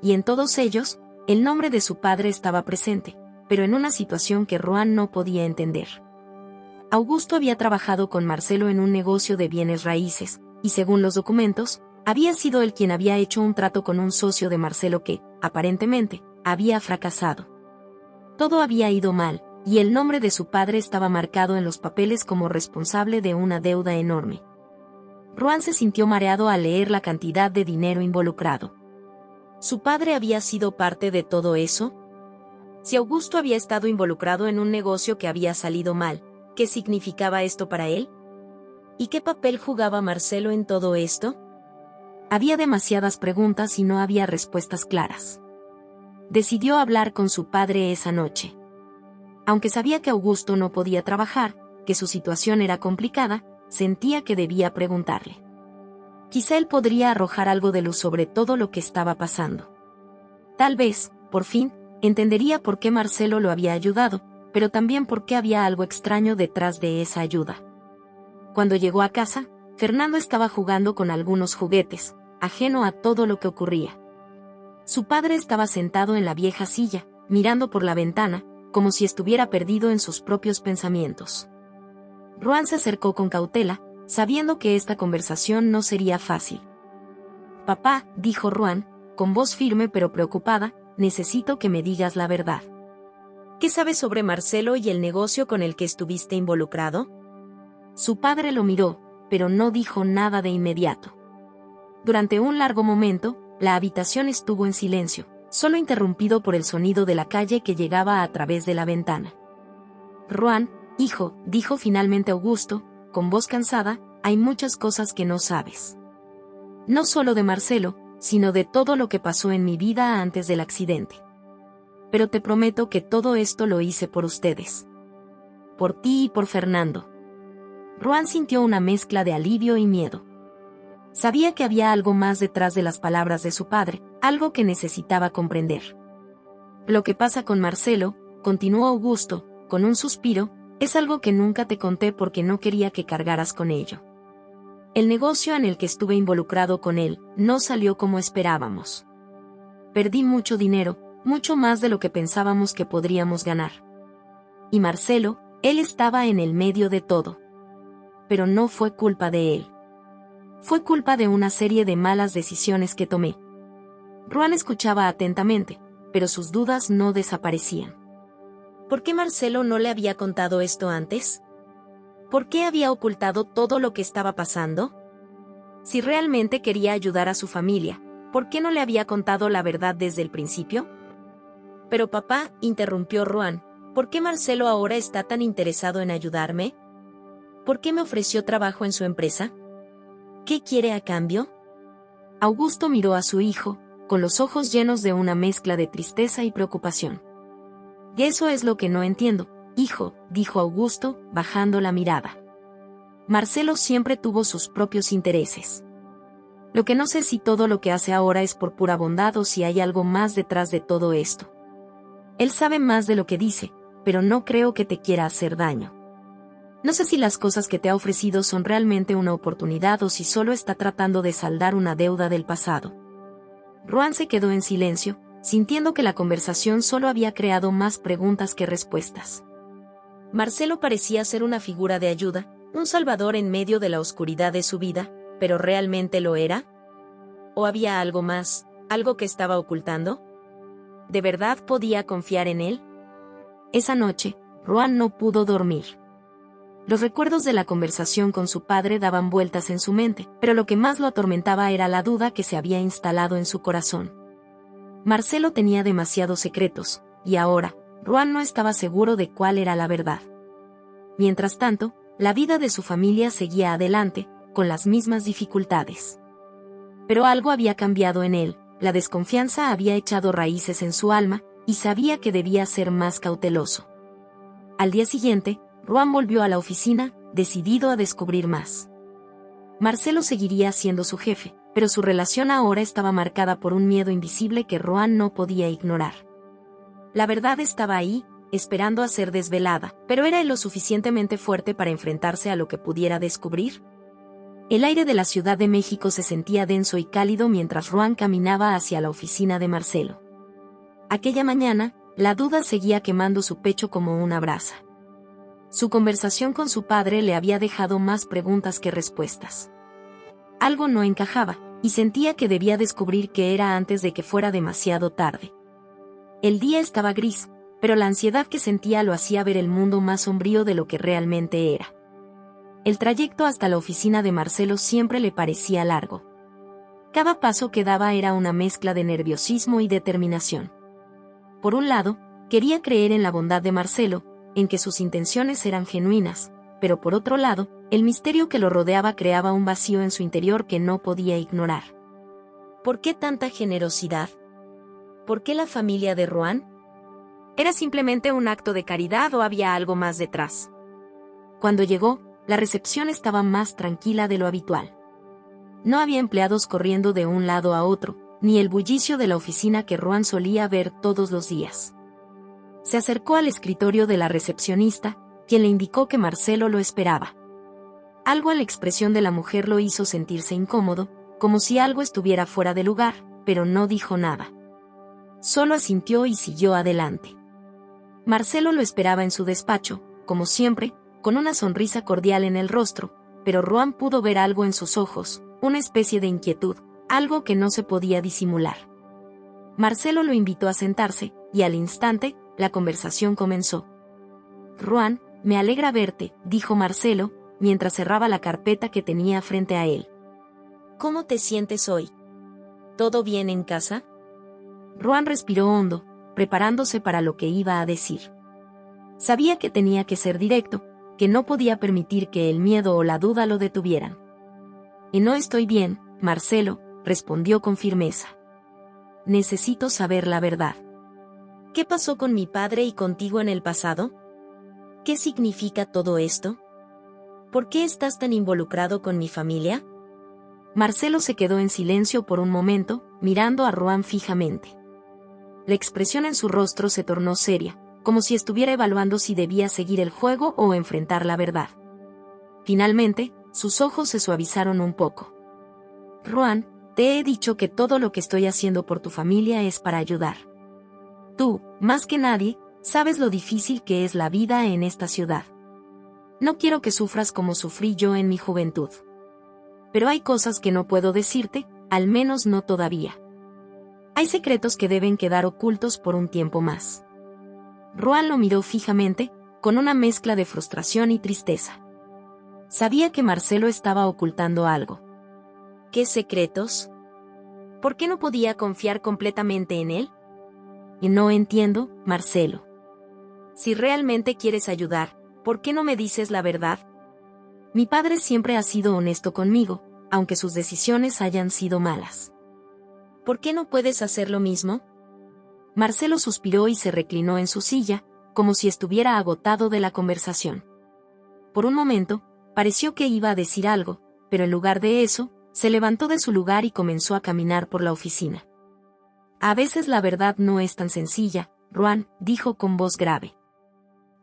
Speaker 1: Y en todos ellos, el nombre de su padre estaba presente, pero en una situación que Ruan no podía entender. Augusto había trabajado con Marcelo en un negocio de bienes raíces, y según los documentos, había sido él quien había hecho un trato con un socio de Marcelo que, aparentemente, había fracasado. Todo había ido mal, y el nombre de su padre estaba marcado en los papeles como responsable de una deuda enorme. Ruan se sintió mareado al leer la cantidad de dinero involucrado. ¿Su padre había sido parte de todo eso? Si Augusto había estado involucrado en un negocio que había salido mal, ¿qué significaba esto para él? ¿Y qué papel jugaba Marcelo en todo esto? Había demasiadas preguntas y no había respuestas claras. Decidió hablar con su padre esa noche. Aunque sabía que Augusto no podía trabajar, que su situación era complicada, sentía que debía preguntarle. Quizá él podría arrojar algo de luz sobre todo lo que estaba pasando. Tal vez, por fin, entendería por qué Marcelo lo había ayudado, pero también por qué había algo extraño detrás de esa ayuda. Cuando llegó a casa, Fernando estaba jugando con algunos juguetes, ajeno a todo lo que ocurría. Su padre estaba sentado en la vieja silla, mirando por la ventana, como si estuviera perdido en sus propios pensamientos. Ruan se acercó con cautela, sabiendo que esta conversación no sería fácil. «Papá», dijo Ruan, con voz firme pero preocupada, «necesito que me digas la verdad. ¿Qué sabes sobre Marcelo y el negocio con el que estuviste involucrado?» Su padre lo miró, pero no dijo nada de inmediato. Durante un largo momento, la habitación estuvo en silencio, solo interrumpido por el sonido de la calle que llegaba a través de la ventana. «Ruan, hijo», dijo finalmente Augusto, con voz cansada, «hay muchas cosas que no sabes. No solo de Marcelo, sino de todo lo que pasó en mi vida antes del accidente. Pero te prometo que todo esto lo hice por ustedes. Por ti y por Fernando». Ruan sintió una mezcla de alivio y miedo. Sabía que había algo más detrás de las palabras de su padre, algo que necesitaba comprender. «Lo que pasa con Marcelo», continuó Augusto, con un suspiro, «es algo que nunca te conté porque no quería que cargaras con ello. El negocio en el que estuve involucrado con él no salió como esperábamos. Perdí mucho dinero, mucho más de lo que pensábamos que podríamos ganar. Y Marcelo, él estaba en el medio de todo. Pero no fue culpa de él. Fue culpa de una serie de malas decisiones que tomé». Ruan escuchaba atentamente, pero sus dudas no desaparecían. ¿Por qué Marcelo no le había contado esto antes? ¿Por qué había ocultado todo lo que estaba pasando? Si realmente quería ayudar a su familia, ¿por qué no le había contado la verdad desde el principio? «Pero papá», interrumpió Ruan, «¿por qué Marcelo ahora está tan interesado en ayudarme? ¿Por qué me ofreció trabajo en su empresa? ¿Qué quiere a cambio?» Augusto miró a su hijo, con los ojos llenos de una mezcla de tristeza y preocupación. «Y eso es lo que no entiendo, hijo», dijo Augusto, bajando la mirada. «Marcelo siempre tuvo sus propios intereses. Lo que no sé si todo lo que hace ahora es por pura bondad o si hay algo más detrás de todo esto. Él sabe más de lo que dice, pero no creo que te quiera hacer daño. No sé si las cosas que te ha ofrecido son realmente una oportunidad o si solo está tratando de saldar una deuda del pasado». Ruan se quedó en silencio, sintiendo que la conversación solo había creado más preguntas que respuestas. Marcelo parecía ser una figura de ayuda, un salvador en medio de la oscuridad de su vida, pero ¿realmente lo era? ¿O había algo más, algo que estaba ocultando? ¿De verdad podía confiar en él? Esa noche, Ruan no pudo dormir. Los recuerdos de la conversación con su padre daban vueltas en su mente, pero lo que más lo atormentaba era la duda que se había instalado en su corazón. Marcelo tenía demasiados secretos, y ahora, Ruan no estaba seguro de cuál era la verdad. Mientras tanto, la vida de su familia seguía adelante, con las mismas dificultades. Pero algo había cambiado en él, la desconfianza había echado raíces en su alma, y sabía que debía ser más cauteloso. Al día siguiente, Ruan volvió a la oficina, decidido a descubrir más. Marcelo seguiría siendo su jefe, pero su relación ahora estaba marcada por un miedo invisible que Ruan no podía ignorar. La verdad estaba ahí, esperando a ser desvelada, pero ¿era él lo suficientemente fuerte para enfrentarse a lo que pudiera descubrir? El aire de la Ciudad de México se sentía denso y cálido mientras Ruan caminaba hacia la oficina de Marcelo. Aquella mañana, la duda seguía quemando su pecho como una brasa. Su conversación con su padre le había dejado más preguntas que respuestas. Algo no encajaba, y sentía que debía descubrir qué era antes de que fuera demasiado tarde. El día estaba gris, pero la ansiedad que sentía lo hacía ver el mundo más sombrío de lo que realmente era. El trayecto hasta la oficina de Marcelo siempre le parecía largo. Cada paso que daba era una mezcla de nerviosismo y determinación. Por un lado, quería creer en la bondad de Marcelo, en que sus intenciones eran genuinas, pero por otro lado, el misterio que lo rodeaba creaba un vacío en su interior que no podía ignorar. ¿Por qué tanta generosidad? ¿Por qué la familia de Ruan? ¿Era simplemente un acto de caridad o había algo más detrás? Cuando llegó, la recepción estaba más tranquila de lo habitual. No había empleados corriendo de un lado a otro, ni el bullicio de la oficina que Ruan solía ver todos los días. Se acercó al escritorio de la recepcionista, quien le indicó que Marcelo lo esperaba. Algo en la expresión de la mujer lo hizo sentirse incómodo, como si algo estuviera fuera de lugar, pero no dijo nada. Solo asintió y siguió adelante. Marcelo lo esperaba en su despacho, como siempre, con una sonrisa cordial en el rostro, pero Ruan pudo ver algo en sus ojos, una especie de inquietud, algo que no se podía disimular. Marcelo lo invitó a sentarse, y al instante, la conversación comenzó. «Ruan, me alegra verte», dijo Marcelo, mientras cerraba la carpeta que tenía frente a él. «¿Cómo te sientes hoy? ¿Todo bien en casa?» Ruan respiró hondo, preparándose para lo que iba a decir. Sabía que tenía que ser directo, que no podía permitir que el miedo o la duda lo detuvieran. «Y no estoy bien, Marcelo», respondió con firmeza. «Necesito saber la verdad. ¿Qué pasó con mi padre y contigo en el pasado? ¿Qué significa todo esto? ¿Por qué estás tan involucrado con mi familia?» Marcelo se quedó en silencio por un momento, mirando a Ruan fijamente. La expresión en su rostro se tornó seria, como si estuviera evaluando si debía seguir el juego o enfrentar la verdad. Finalmente, sus ojos se suavizaron un poco. «Ruan, te he dicho que todo lo que estoy haciendo por tu familia es para ayudar. Tú, más que nadie, sabes lo difícil que es la vida en esta ciudad. No quiero que sufras como sufrí yo en mi juventud. Pero hay cosas que no puedo decirte, al menos no todavía. Hay secretos que deben quedar ocultos por un tiempo más». Ruan lo miró fijamente, con una mezcla de frustración y tristeza. Sabía que Marcelo estaba ocultando algo. ¿Qué secretos? ¿Por qué no podía confiar completamente en él? Y no entiendo, Marcelo. Si realmente quieres ayudar, ¿por qué no me dices la verdad? Mi padre siempre ha sido honesto conmigo, aunque sus decisiones hayan sido malas. ¿Por qué no puedes hacer lo mismo? Marcelo suspiró y se reclinó en su silla, como si estuviera agotado de la conversación. Por un momento, pareció que iba a decir algo, pero en lugar de eso, se levantó de su lugar y comenzó a caminar por la oficina. «A veces la verdad no es tan sencilla», Ruan dijo con voz grave.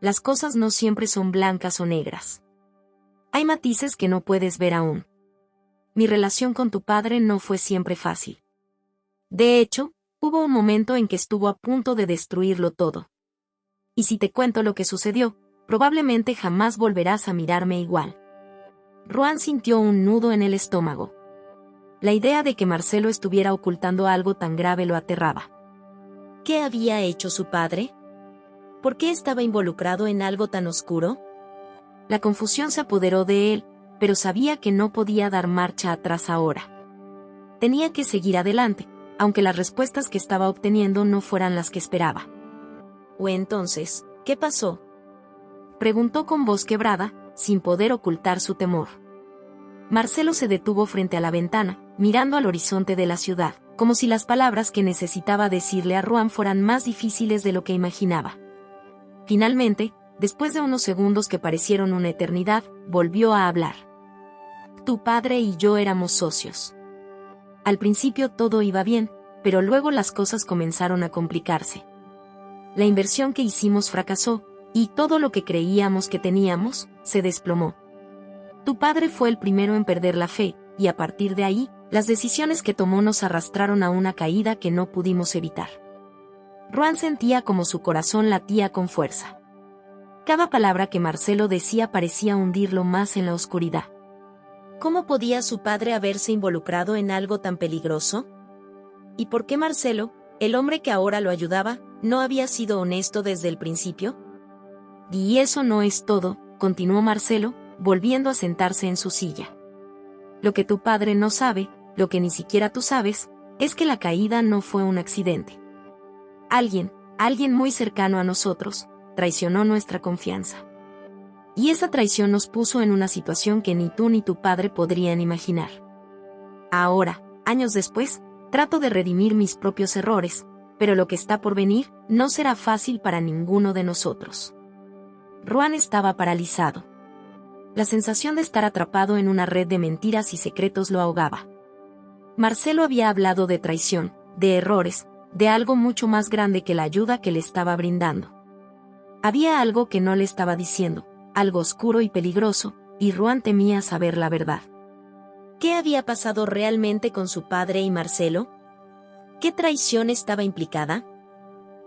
Speaker 1: «Las cosas no siempre son blancas o negras. Hay matices que no puedes ver aún. Mi relación con tu padre no fue siempre fácil. De hecho, hubo un momento en que estuvo a punto de destruirlo todo. Y si te cuento lo que sucedió, probablemente jamás volverás a mirarme igual. Ruan sintió un nudo en el estómago. La idea de que Marcelo estuviera ocultando algo tan grave lo aterraba. ¿Qué había hecho su padre? ¿Por qué estaba involucrado en algo tan oscuro? La confusión se apoderó de él, pero sabía que no podía dar marcha atrás ahora. Tenía que seguir adelante, aunque las respuestas que estaba obteniendo no fueran las que esperaba. ¿O entonces, qué pasó?, preguntó con voz quebrada, sin poder ocultar su temor. Marcelo se detuvo frente a la ventana, mirando al horizonte de la ciudad, como si las palabras que necesitaba decirle a Ruan fueran más difíciles de lo que imaginaba. Finalmente, después de unos segundos que parecieron una eternidad, volvió a hablar. Tu padre y yo éramos socios. Al principio todo iba bien, pero luego las cosas comenzaron a complicarse. La inversión que hicimos fracasó, y todo lo que creíamos que teníamos, se desplomó. Tu padre fue el primero en perder la fe, y a partir de ahí, las decisiones que tomó nos arrastraron a una caída que no pudimos evitar. Ruan sentía como su corazón latía con fuerza. Cada palabra que Marcelo decía parecía hundirlo más en la oscuridad. ¿Cómo podía su padre haberse involucrado en algo tan peligroso? ¿Y por qué Marcelo, el hombre que ahora lo ayudaba, no había sido honesto desde el principio? Y eso no es todo, continuó Marcelo, volviendo a sentarse en su silla. Lo que tu padre no sabe, lo que ni siquiera tú sabes, es que la caída no fue un accidente. Alguien muy cercano a nosotros, traicionó nuestra confianza. Y esa traición nos puso en una situación que ni tú ni tu padre podrían imaginar. Ahora, años después, trato de redimir mis propios errores, pero lo que está por venir no será fácil para ninguno de nosotros. Ruan estaba paralizado. La sensación de estar atrapado en una red de mentiras y secretos lo ahogaba. Marcelo había hablado de traición, de errores, de algo mucho más grande que la ayuda que le estaba brindando. Había algo que no le estaba diciendo, algo oscuro y peligroso, y Ruan temía saber la verdad. ¿Qué había pasado realmente con su padre y Marcelo? ¿Qué traición estaba implicada?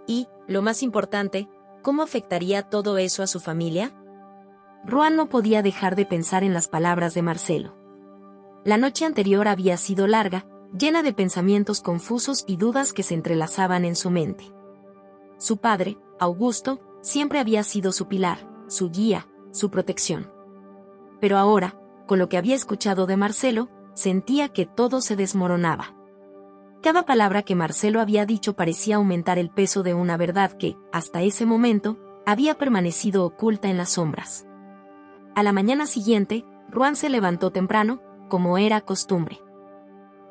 Speaker 1: Y, lo más importante, ¿cómo afectaría todo eso a su familia? Ruan no podía dejar de pensar en las palabras de Marcelo. La noche anterior había sido larga, llena de pensamientos confusos y dudas que se entrelazaban en su mente. Su padre, Augusto, siempre había sido su pilar, su guía, su protección. Pero ahora, con lo que había escuchado de Marcelo, sentía que todo se desmoronaba. Cada palabra que Marcelo había dicho parecía aumentar el peso de una verdad que, hasta ese momento, había permanecido oculta en las sombras. A la mañana siguiente, Ruan se levantó temprano, como era costumbre.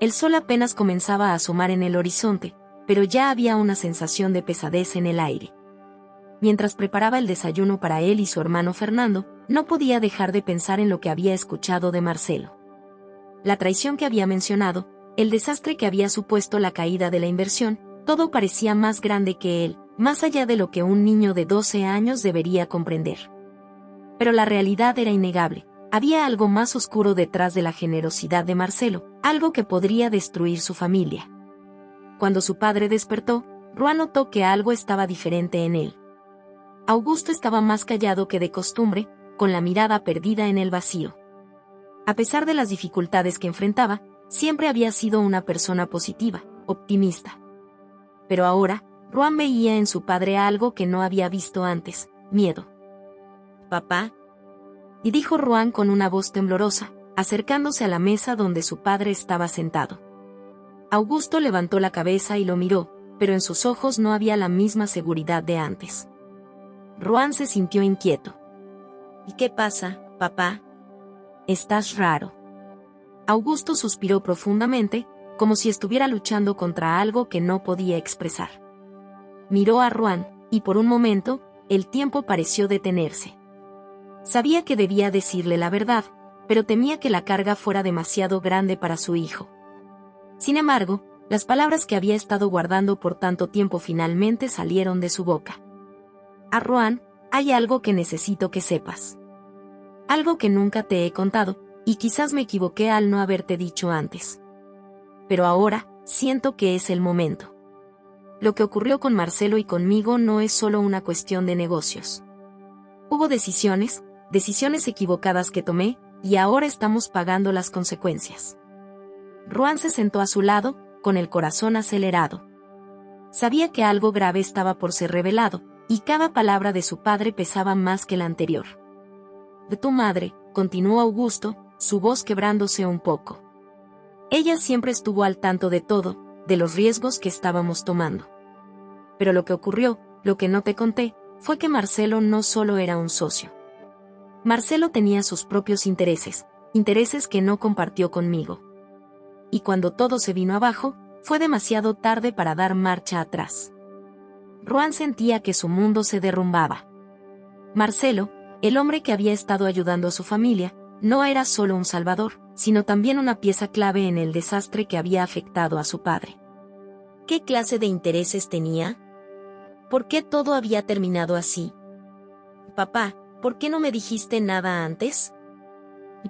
Speaker 1: El sol apenas comenzaba a asomar en el horizonte, pero ya había una sensación de pesadez en el aire. Mientras preparaba el desayuno para él y su hermano Fernando, no podía dejar de pensar en lo que había escuchado de Marcelo. La traición que había mencionado, el desastre que había supuesto la caída de la inversión, todo parecía más grande que él, más allá de lo que un niño de 12 años debería comprender. Pero la realidad era innegable. Había algo más oscuro detrás de la generosidad de Marcelo, algo que podría destruir su familia. Cuando su padre despertó, Ruan notó que algo estaba diferente en él. Augusto estaba más callado que de costumbre, con la mirada perdida en el vacío. A pesar de las dificultades que enfrentaba, siempre había sido una persona positiva, optimista. Pero ahora, Ruan veía en su padre algo que no había visto antes: miedo. «Papá», y dijo Ruan con una voz temblorosa, acercándose a la mesa donde su padre estaba sentado. Augusto levantó la cabeza y lo miró, pero en sus ojos no había la misma seguridad de antes. Ruan se sintió inquieto. «¿Y qué pasa, papá? Estás raro». Augusto suspiró profundamente, como si estuviera luchando contra algo que no podía expresar. Miró a Ruan, y por un momento, el tiempo pareció detenerse. Sabía que debía decirle la verdad, pero temía que la carga fuera demasiado grande para su hijo. Sin embargo, las palabras que había estado guardando por tanto tiempo finalmente salieron de su boca. «Ruan, hay algo que necesito que sepas. Algo que nunca te he contado, y quizás me equivoqué al no haberte dicho antes. Pero ahora, siento que es el momento. Lo que ocurrió con Marcelo y conmigo no es solo una cuestión de negocios. Hubo decisiones equivocadas que tomé, y ahora estamos pagando las consecuencias. Ruan se sentó a su lado, con el corazón acelerado. Sabía que algo grave estaba por ser revelado, y cada palabra de su padre pesaba más que la anterior. De tu madre, continuó Augusto, su voz quebrándose un poco. Ella siempre estuvo al tanto de todo, de los riesgos que estábamos tomando. Pero lo que ocurrió, lo que no te conté, fue que Marcelo no solo era un socio. Marcelo tenía sus propios intereses que no compartió conmigo. Y cuando todo se vino abajo, fue demasiado tarde para dar marcha atrás. Ruan sentía que su mundo se derrumbaba. Marcelo, el hombre que había estado ayudando a su familia, no era solo un salvador, sino también una pieza clave en el desastre que había afectado a su padre. ¿Qué clase de intereses tenía? ¿Por qué todo había terminado así? Papá, ¿por qué no me dijiste nada antes?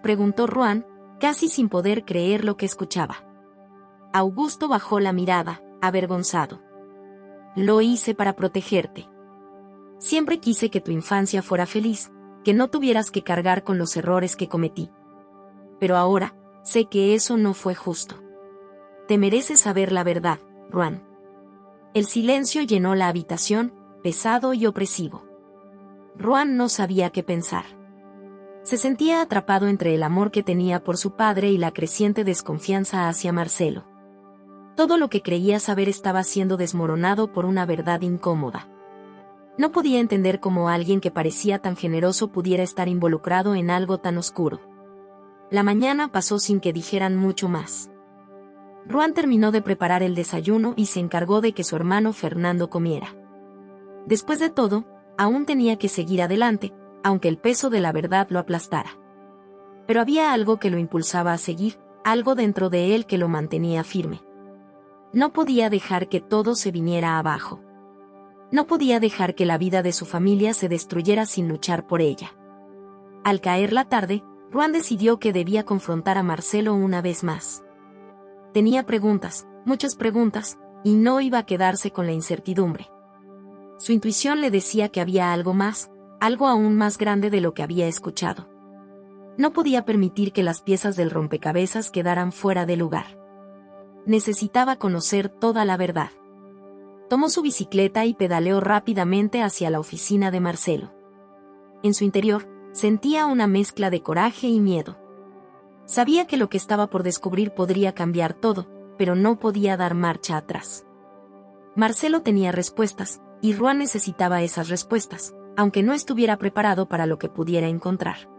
Speaker 1: Preguntó Ruan, casi sin poder creer lo que escuchaba. Augusto bajó la mirada, avergonzado. Lo hice para protegerte. Siempre quise que tu infancia fuera feliz, que no tuvieras que cargar con los errores que cometí. Pero ahora, sé que eso no fue justo. Te mereces saber la verdad, Ruan. El silencio llenó la habitación, pesado y opresivo. Ruan no sabía qué pensar. Se sentía atrapado entre el amor que tenía por su padre y la creciente desconfianza hacia Marcelo. Todo lo que creía saber estaba siendo desmoronado por una verdad incómoda. No podía entender cómo alguien que parecía tan generoso pudiera estar involucrado en algo tan oscuro. La mañana pasó sin que dijeran mucho más. Ruan terminó de preparar el desayuno y se encargó de que su hermano Fernando comiera. Después de todo, aún tenía que seguir adelante, aunque el peso de la verdad lo aplastara. Pero había algo que lo impulsaba a seguir, algo dentro de él que lo mantenía firme. No podía dejar que todo se viniera abajo. No podía dejar que la vida de su familia se destruyera sin luchar por ella. Al caer la tarde, Ruan decidió que debía confrontar a Marcelo una vez más. Tenía preguntas, muchas preguntas, y no iba a quedarse con la incertidumbre. Su intuición le decía que había algo más, algo aún más grande de lo que había escuchado. No podía permitir que las piezas del rompecabezas quedaran fuera de lugar. Necesitaba conocer toda la verdad. Tomó su bicicleta y pedaleó rápidamente hacia la oficina de Marcelo. En su interior, sentía una mezcla de coraje y miedo. Sabía que lo que estaba por descubrir podría cambiar todo, pero no podía dar marcha atrás. Marcelo tenía respuestas, y Ruan necesitaba esas respuestas, aunque no estuviera preparado para lo que pudiera encontrar.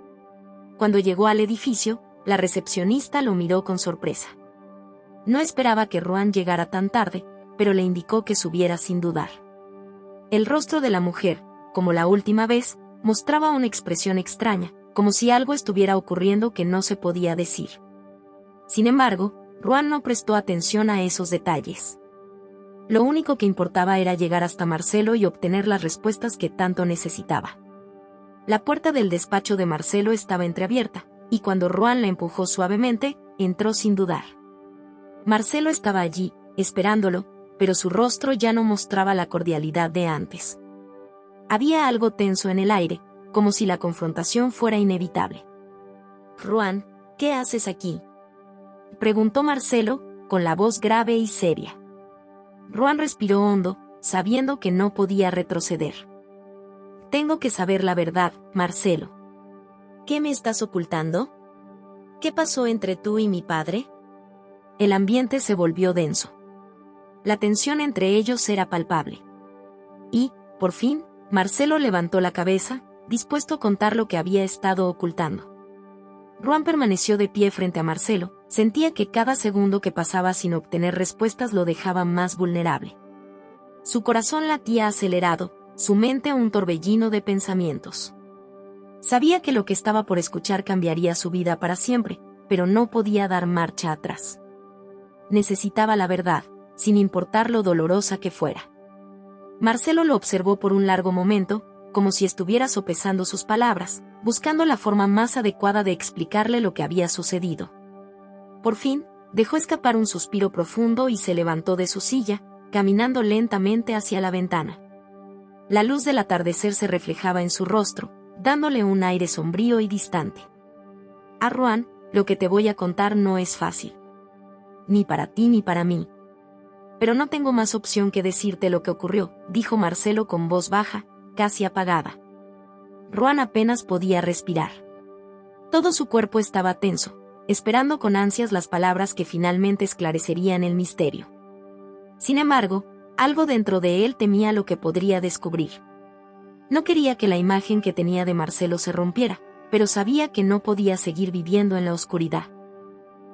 Speaker 1: Cuando llegó al edificio, la recepcionista lo miró con sorpresa. No esperaba que Ruan llegara tan tarde, pero le indicó que subiera sin dudar. El rostro de la mujer, como la última vez, mostraba una expresión extraña, como si algo estuviera ocurriendo que no se podía decir. Sin embargo, Ruan no prestó atención a esos detalles. Lo único que importaba era llegar hasta Marcelo y obtener las respuestas que tanto necesitaba. La puerta del despacho de Marcelo estaba entreabierta, y cuando Ruan la empujó suavemente, entró sin dudar. Marcelo estaba allí, esperándolo, pero su rostro ya no mostraba la cordialidad de antes. Había algo tenso en el aire, como si la confrontación fuera inevitable. «Ruan, ¿qué haces aquí?», preguntó Marcelo, con la voz grave y seria. Ruan respiró hondo, sabiendo que no podía retroceder. «Tengo que saber la verdad, Marcelo». «¿Qué me estás ocultando? ¿Qué pasó entre tú y mi padre?». El ambiente se volvió denso. La tensión entre ellos era palpable. Y, por fin, Marcelo levantó la cabeza, dispuesto a contar lo que había estado ocultando. Ruan permaneció de pie frente a Marcelo, sentía que cada segundo que pasaba sin obtener respuestas lo dejaba más vulnerable. Su corazón latía acelerado, su mente un torbellino de pensamientos. Sabía que lo que estaba por escuchar cambiaría su vida para siempre, pero no podía dar marcha atrás. Necesitaba la verdad, sin importar lo dolorosa que fuera. Marcelo lo observó por un largo momento, como si estuviera sopesando sus palabras, buscando la forma más adecuada de explicarle lo que había sucedido. Por fin, Dejó escapar un suspiro profundo y se levantó de su silla, caminando lentamente hacia la ventana. La luz del atardecer se reflejaba en su rostro, dándole un aire sombrío y distante. Ruan, lo que te voy a contar no es fácil. Ni para ti ni para mí. Pero no tengo más opción que decirte lo que ocurrió, dijo Marcelo con voz baja, casi apagada. Ruan apenas podía respirar. Todo su cuerpo estaba tenso, esperando con ansias las palabras que finalmente esclarecerían el misterio. Sin embargo, algo dentro de él temía lo que podría descubrir. No quería que la imagen que tenía de Marcelo se rompiera, pero sabía que no podía seguir viviendo en la oscuridad.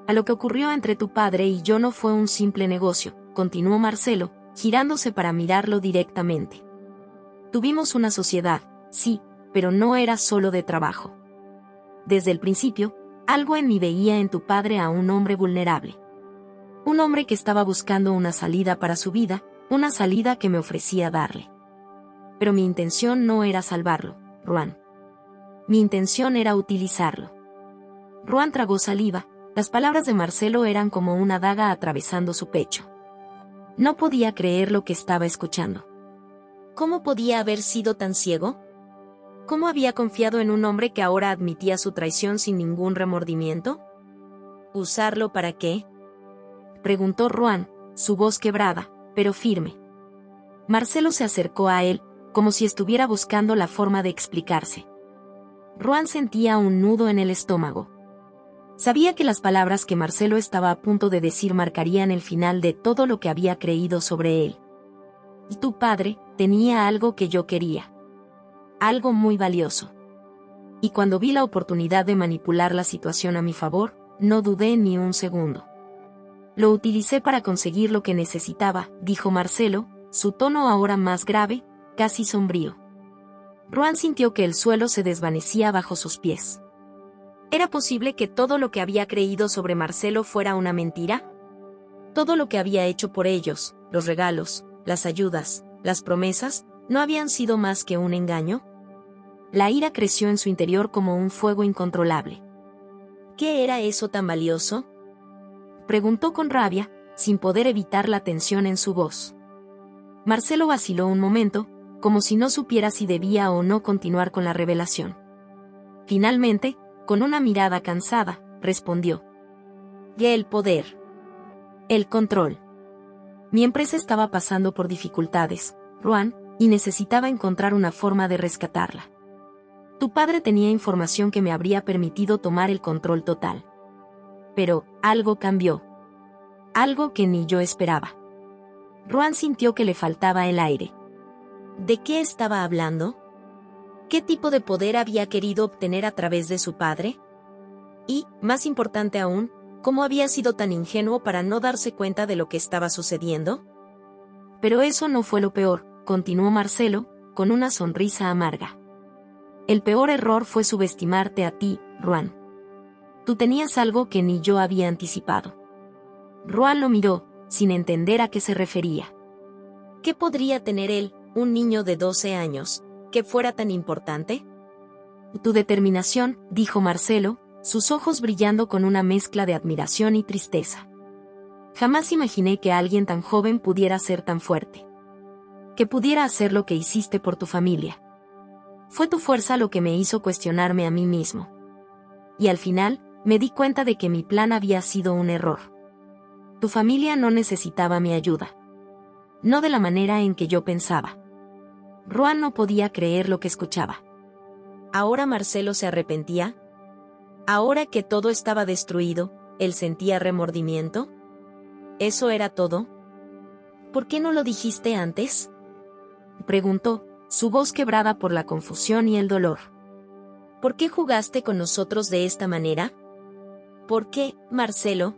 Speaker 1: A lo que ocurrió entre tu padre y yo no fue un simple negocio, continuó Marcelo, girándose para mirarlo directamente. Tuvimos una sociedad, sí, pero no era solo de trabajo. Desde el principio, algo en mí veía en tu padre a un hombre vulnerable. Un hombre que estaba buscando una salida para su vida, una salida que me ofrecía darle. Pero mi intención no era salvarlo, Ruan. Mi intención era utilizarlo. Ruan tragó saliva, las palabras de Marcelo eran como una daga atravesando su pecho. No podía creer lo que estaba escuchando. ¿Cómo podía haber sido tan ciego? ¿Cómo había confiado en un hombre que ahora admitía su traición sin ningún remordimiento? ¿Usarlo para qué?, preguntó Ruan, su voz quebrada, pero firme. Marcelo se acercó a él, como si estuviera buscando la forma de explicarse. Ruan sentía un nudo en el estómago. Sabía que las palabras que Marcelo estaba a punto de decir marcarían el final de todo lo que había creído sobre él. Y tu padre tenía algo que yo quería. Algo muy valioso. Y cuando vi la oportunidad de manipular la situación a mi favor, no dudé ni un segundo. Lo utilicé para conseguir lo que necesitaba, dijo Marcelo, su tono ahora más grave, casi sombrío. Ruan sintió que el suelo se desvanecía bajo sus pies. ¿Era posible que todo lo que había creído sobre Marcelo fuera una mentira? Todo lo que había hecho por ellos, los regalos, las ayudas, las promesas, ¿no habían sido más que un engaño? La ira creció en su interior como un fuego incontrolable. ¿Qué era eso tan valioso?, preguntó con rabia, sin poder evitar la tensión en su voz. Marcelo vaciló un momento, como si no supiera si debía o no continuar con la revelación. Finalmente, con una mirada cansada, respondió. Y el poder. El control. Mi empresa estaba pasando por dificultades, Ruan, y necesitaba encontrar una forma de rescatarla. Tu padre tenía información que me habría permitido tomar el control total. Pero algo cambió. Algo que ni yo esperaba. Ruan sintió que le faltaba el aire. ¿De qué estaba hablando? ¿Qué tipo de poder había querido obtener a través de su padre? Y, más importante aún, ¿cómo había sido tan ingenuo para no darse cuenta de lo que estaba sucediendo? Pero eso no fue lo peor, continuó Marcelo, con una sonrisa amarga. El peor error fue subestimarte a ti, Ruan. Tú tenías algo que ni yo había anticipado. Ruan lo miró, sin entender a qué se refería. ¿Qué podría tener él, un niño de 12 años, que fuera tan importante? Tu determinación, dijo Marcelo, sus ojos brillando con una mezcla de admiración y tristeza. Jamás imaginé que alguien tan joven pudiera ser tan fuerte. Que pudiera hacer lo que hiciste por tu familia. Fue tu fuerza lo que me hizo cuestionarme a mí mismo. Y al final, me di cuenta de que mi plan había sido un error. Tu familia no necesitaba mi ayuda. No de la manera en que yo pensaba. Ruan no podía creer lo que escuchaba. ¿Ahora Marcelo se arrepentía? ¿Ahora que todo estaba destruido, él sentía remordimiento? ¿Eso era todo? ¿Por qué no lo dijiste antes?, preguntó, su voz quebrada por la confusión y el dolor. ¿Por qué jugaste con nosotros de esta manera? ¿Por qué, Marcelo?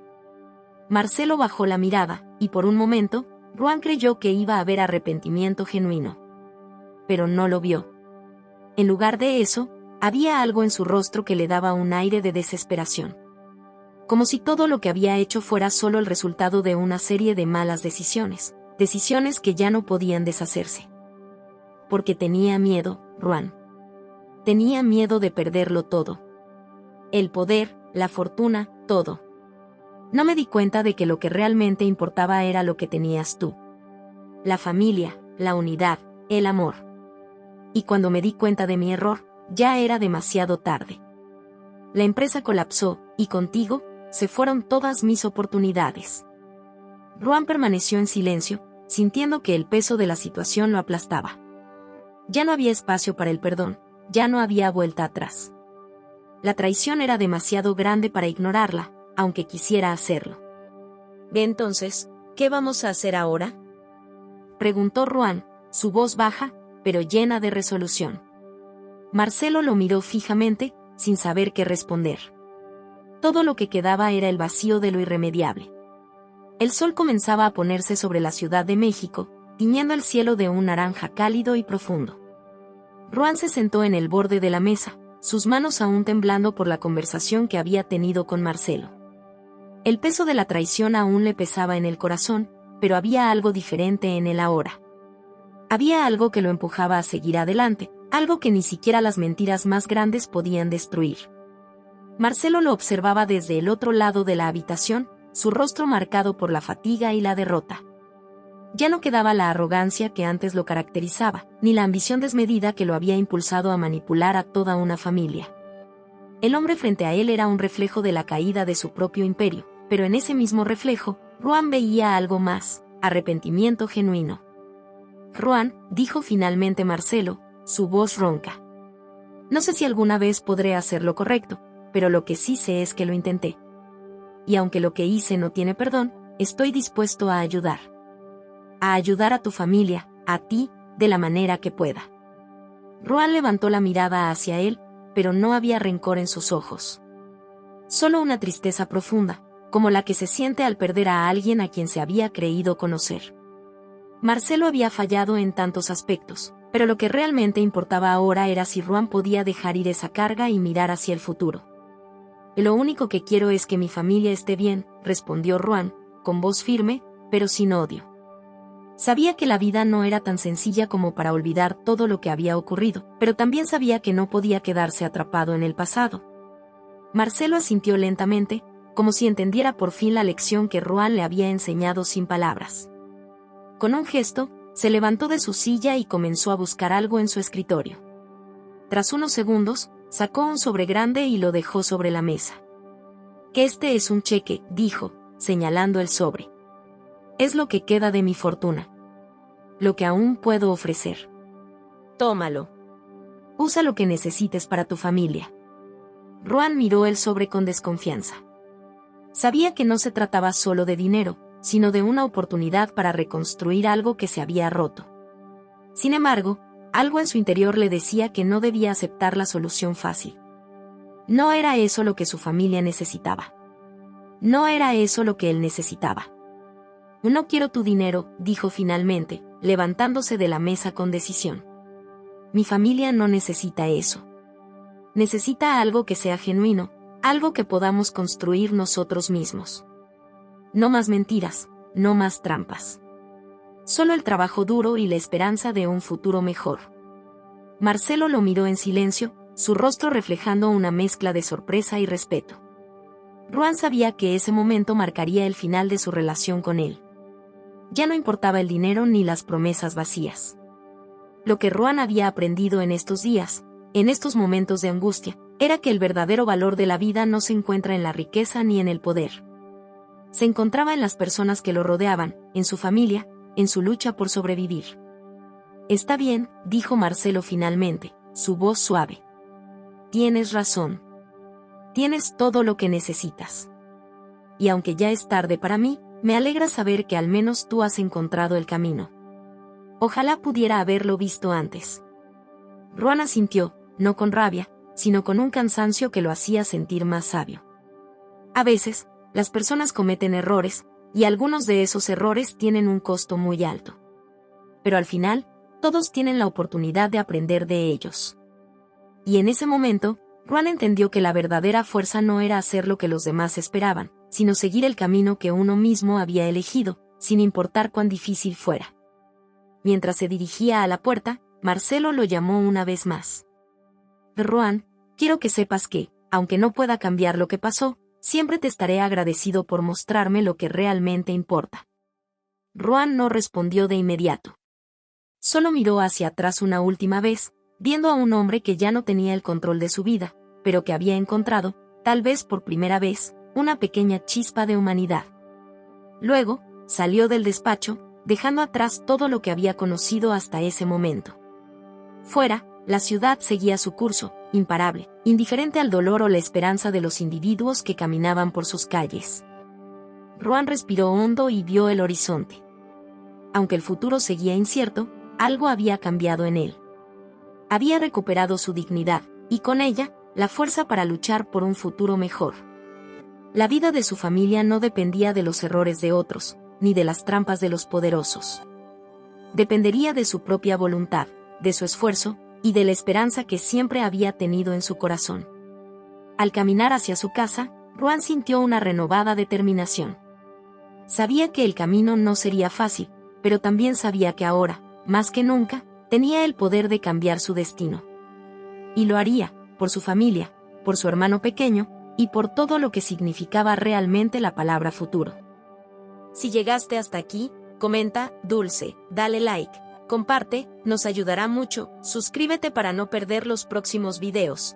Speaker 1: Marcelo bajó la mirada, y por un momento, Ruan creyó que iba a haber arrepentimiento genuino. Pero no lo vio. En lugar de eso, había algo en su rostro que le daba un aire de desesperación. Como si todo lo que había hecho fuera solo el resultado de una serie de malas decisiones, decisiones que ya no podían deshacerse. Porque tenía miedo, Ruan. Tenía miedo de perderlo todo. El poder, la fortuna, todo. No me di cuenta de que lo que realmente importaba era lo que tenías tú. La familia, la unidad, el amor. Y cuando me di cuenta de mi error, ya era demasiado tarde. La empresa colapsó, y contigo, se fueron todas mis oportunidades. Ruan permaneció en silencio, sintiendo que el peso de la situación lo aplastaba. Ya no había espacio para el perdón, ya no había vuelta atrás. La traición era demasiado grande para ignorarla, aunque quisiera hacerlo.
Speaker 2: Entonces, ¿qué vamos a hacer ahora?,
Speaker 1: preguntó Ruan, su voz baja, pero llena de resolución. Marcelo lo miró fijamente, sin saber qué responder. Todo lo que quedaba era el vacío de lo irremediable. El sol comenzaba a ponerse sobre la Ciudad de México, tiñendo el cielo de un naranja cálido y profundo. Ruan se sentó en el borde de la mesa, sus manos aún temblando por la conversación que había tenido con Marcelo. El peso de la traición aún le pesaba en el corazón, pero había algo diferente en él ahora. Había algo que lo empujaba a seguir adelante, algo que ni siquiera las mentiras más grandes podían destruir. Marcelo lo observaba desde el otro lado de la habitación, su rostro marcado por la fatiga y la derrota. Ya no quedaba la arrogancia que antes lo caracterizaba, ni la ambición desmedida que lo había impulsado a manipular a toda una familia. El hombre frente a él era un reflejo de la caída de su propio imperio, pero en ese mismo reflejo, Ruan veía algo más, arrepentimiento genuino. «Ruan», dijo finalmente Marcelo, su voz ronca. «No sé si alguna vez podré hacer lo correcto, pero lo que sí sé es que lo intenté. Y aunque lo que hice no tiene perdón, estoy dispuesto a ayudar. A ayudar a tu familia, a ti, de la manera que pueda». Ruan levantó la mirada hacia él, pero no había rencor en sus ojos. Solo una tristeza profunda, como la que se siente al perder a alguien a quien se había creído conocer. Marcelo había fallado en tantos aspectos, pero lo que realmente importaba ahora era si Ruan podía dejar ir esa carga y mirar hacia el futuro. «Lo único que quiero es que mi familia esté bien», respondió Ruan, con voz firme, pero sin odio. Sabía que la vida no era tan sencilla como para olvidar todo lo que había ocurrido, pero también sabía que no podía quedarse atrapado en el pasado. Marcelo asintió lentamente, como si entendiera por fin la lección que Ruan le había enseñado sin palabras. Con un gesto, se levantó de su silla y comenzó a buscar algo en su escritorio. Tras unos segundos, sacó un sobre grande y lo dejó sobre la mesa. «Que este es un cheque», dijo, señalando el sobre. «Es lo que queda de mi fortuna. Lo que aún puedo ofrecer.
Speaker 2: Tómalo.
Speaker 1: Usa lo que necesites para tu familia». Ruan miró el sobre con desconfianza. Sabía que no se trataba solo de dinero, sino de una oportunidad para reconstruir algo que se había roto. Sin embargo, algo en su interior le decía que no debía aceptar la solución fácil. No era eso lo que su familia necesitaba. No era eso lo que él necesitaba. «No quiero tu dinero», dijo finalmente, levantándose de la mesa con decisión. «Mi familia no necesita eso. Necesita algo que sea genuino, algo que podamos construir nosotros mismos. No más mentiras, no más trampas. Solo el trabajo duro y la esperanza de un futuro mejor». Marcelo lo miró en silencio, su rostro reflejando una mezcla de sorpresa y respeto. Ruan sabía que ese momento marcaría el final de su relación con él. Ya no importaba el dinero ni las promesas vacías. Lo que Ruan había aprendido en estos días, en estos momentos de angustia, era que el verdadero valor de la vida no se encuentra en la riqueza ni en el poder. Se encontraba en las personas que lo rodeaban, en su familia, en su lucha por sobrevivir. «Está bien», dijo Marcelo finalmente, su voz suave. «Tienes razón. Tienes todo lo que necesitas. Y aunque ya es tarde para mí, me alegra saber que al menos tú has encontrado el camino. Ojalá pudiera haberlo visto antes». Ruan asintió, no con rabia, sino con un cansancio que lo hacía sentir más sabio. A veces, las personas cometen errores, y algunos de esos errores tienen un costo muy alto. Pero al final, todos tienen la oportunidad de aprender de ellos. Y en ese momento, Ruan entendió que la verdadera fuerza no era hacer lo que los demás esperaban, sino seguir el camino que uno mismo había elegido, sin importar cuán difícil fuera. Mientras se dirigía a la puerta, Marcelo lo llamó una vez más. «Ruan, quiero que sepas que, aunque no pueda cambiar lo que pasó, Siempre te estaré agradecido por mostrarme lo que realmente importa. Ruan no respondió de inmediato. Solo miró hacia atrás una última vez, viendo a un hombre que ya no tenía el control de su vida, pero que había encontrado, tal vez por primera vez, una pequeña chispa de humanidad. Luego, salió del despacho, dejando atrás todo lo que había conocido hasta ese momento. Fuera, la ciudad seguía su curso, imparable, indiferente al dolor o la esperanza de los individuos que caminaban por sus calles. Ruan respiró hondo y vio el horizonte. Aunque el futuro seguía incierto, algo había cambiado en él. Había recuperado su dignidad, y con ella, la fuerza para luchar por un futuro mejor. La vida de su familia no dependía de los errores de otros, ni de las trampas de los poderosos. Dependería de su propia voluntad, de su esfuerzo, y de la esperanza que siempre había tenido en su corazón. Al caminar hacia su casa, Ruan sintió una renovada determinación. Sabía que el camino no sería fácil, pero también sabía que ahora, más que nunca, tenía el poder de cambiar su destino. Y lo haría, por su familia, por su hermano pequeño, y por todo lo que significaba realmente la palabra futuro.
Speaker 2: Si llegaste hasta aquí, comenta, Dulce, dale like, comparte, nos ayudará mucho, suscríbete para no perder los próximos videos.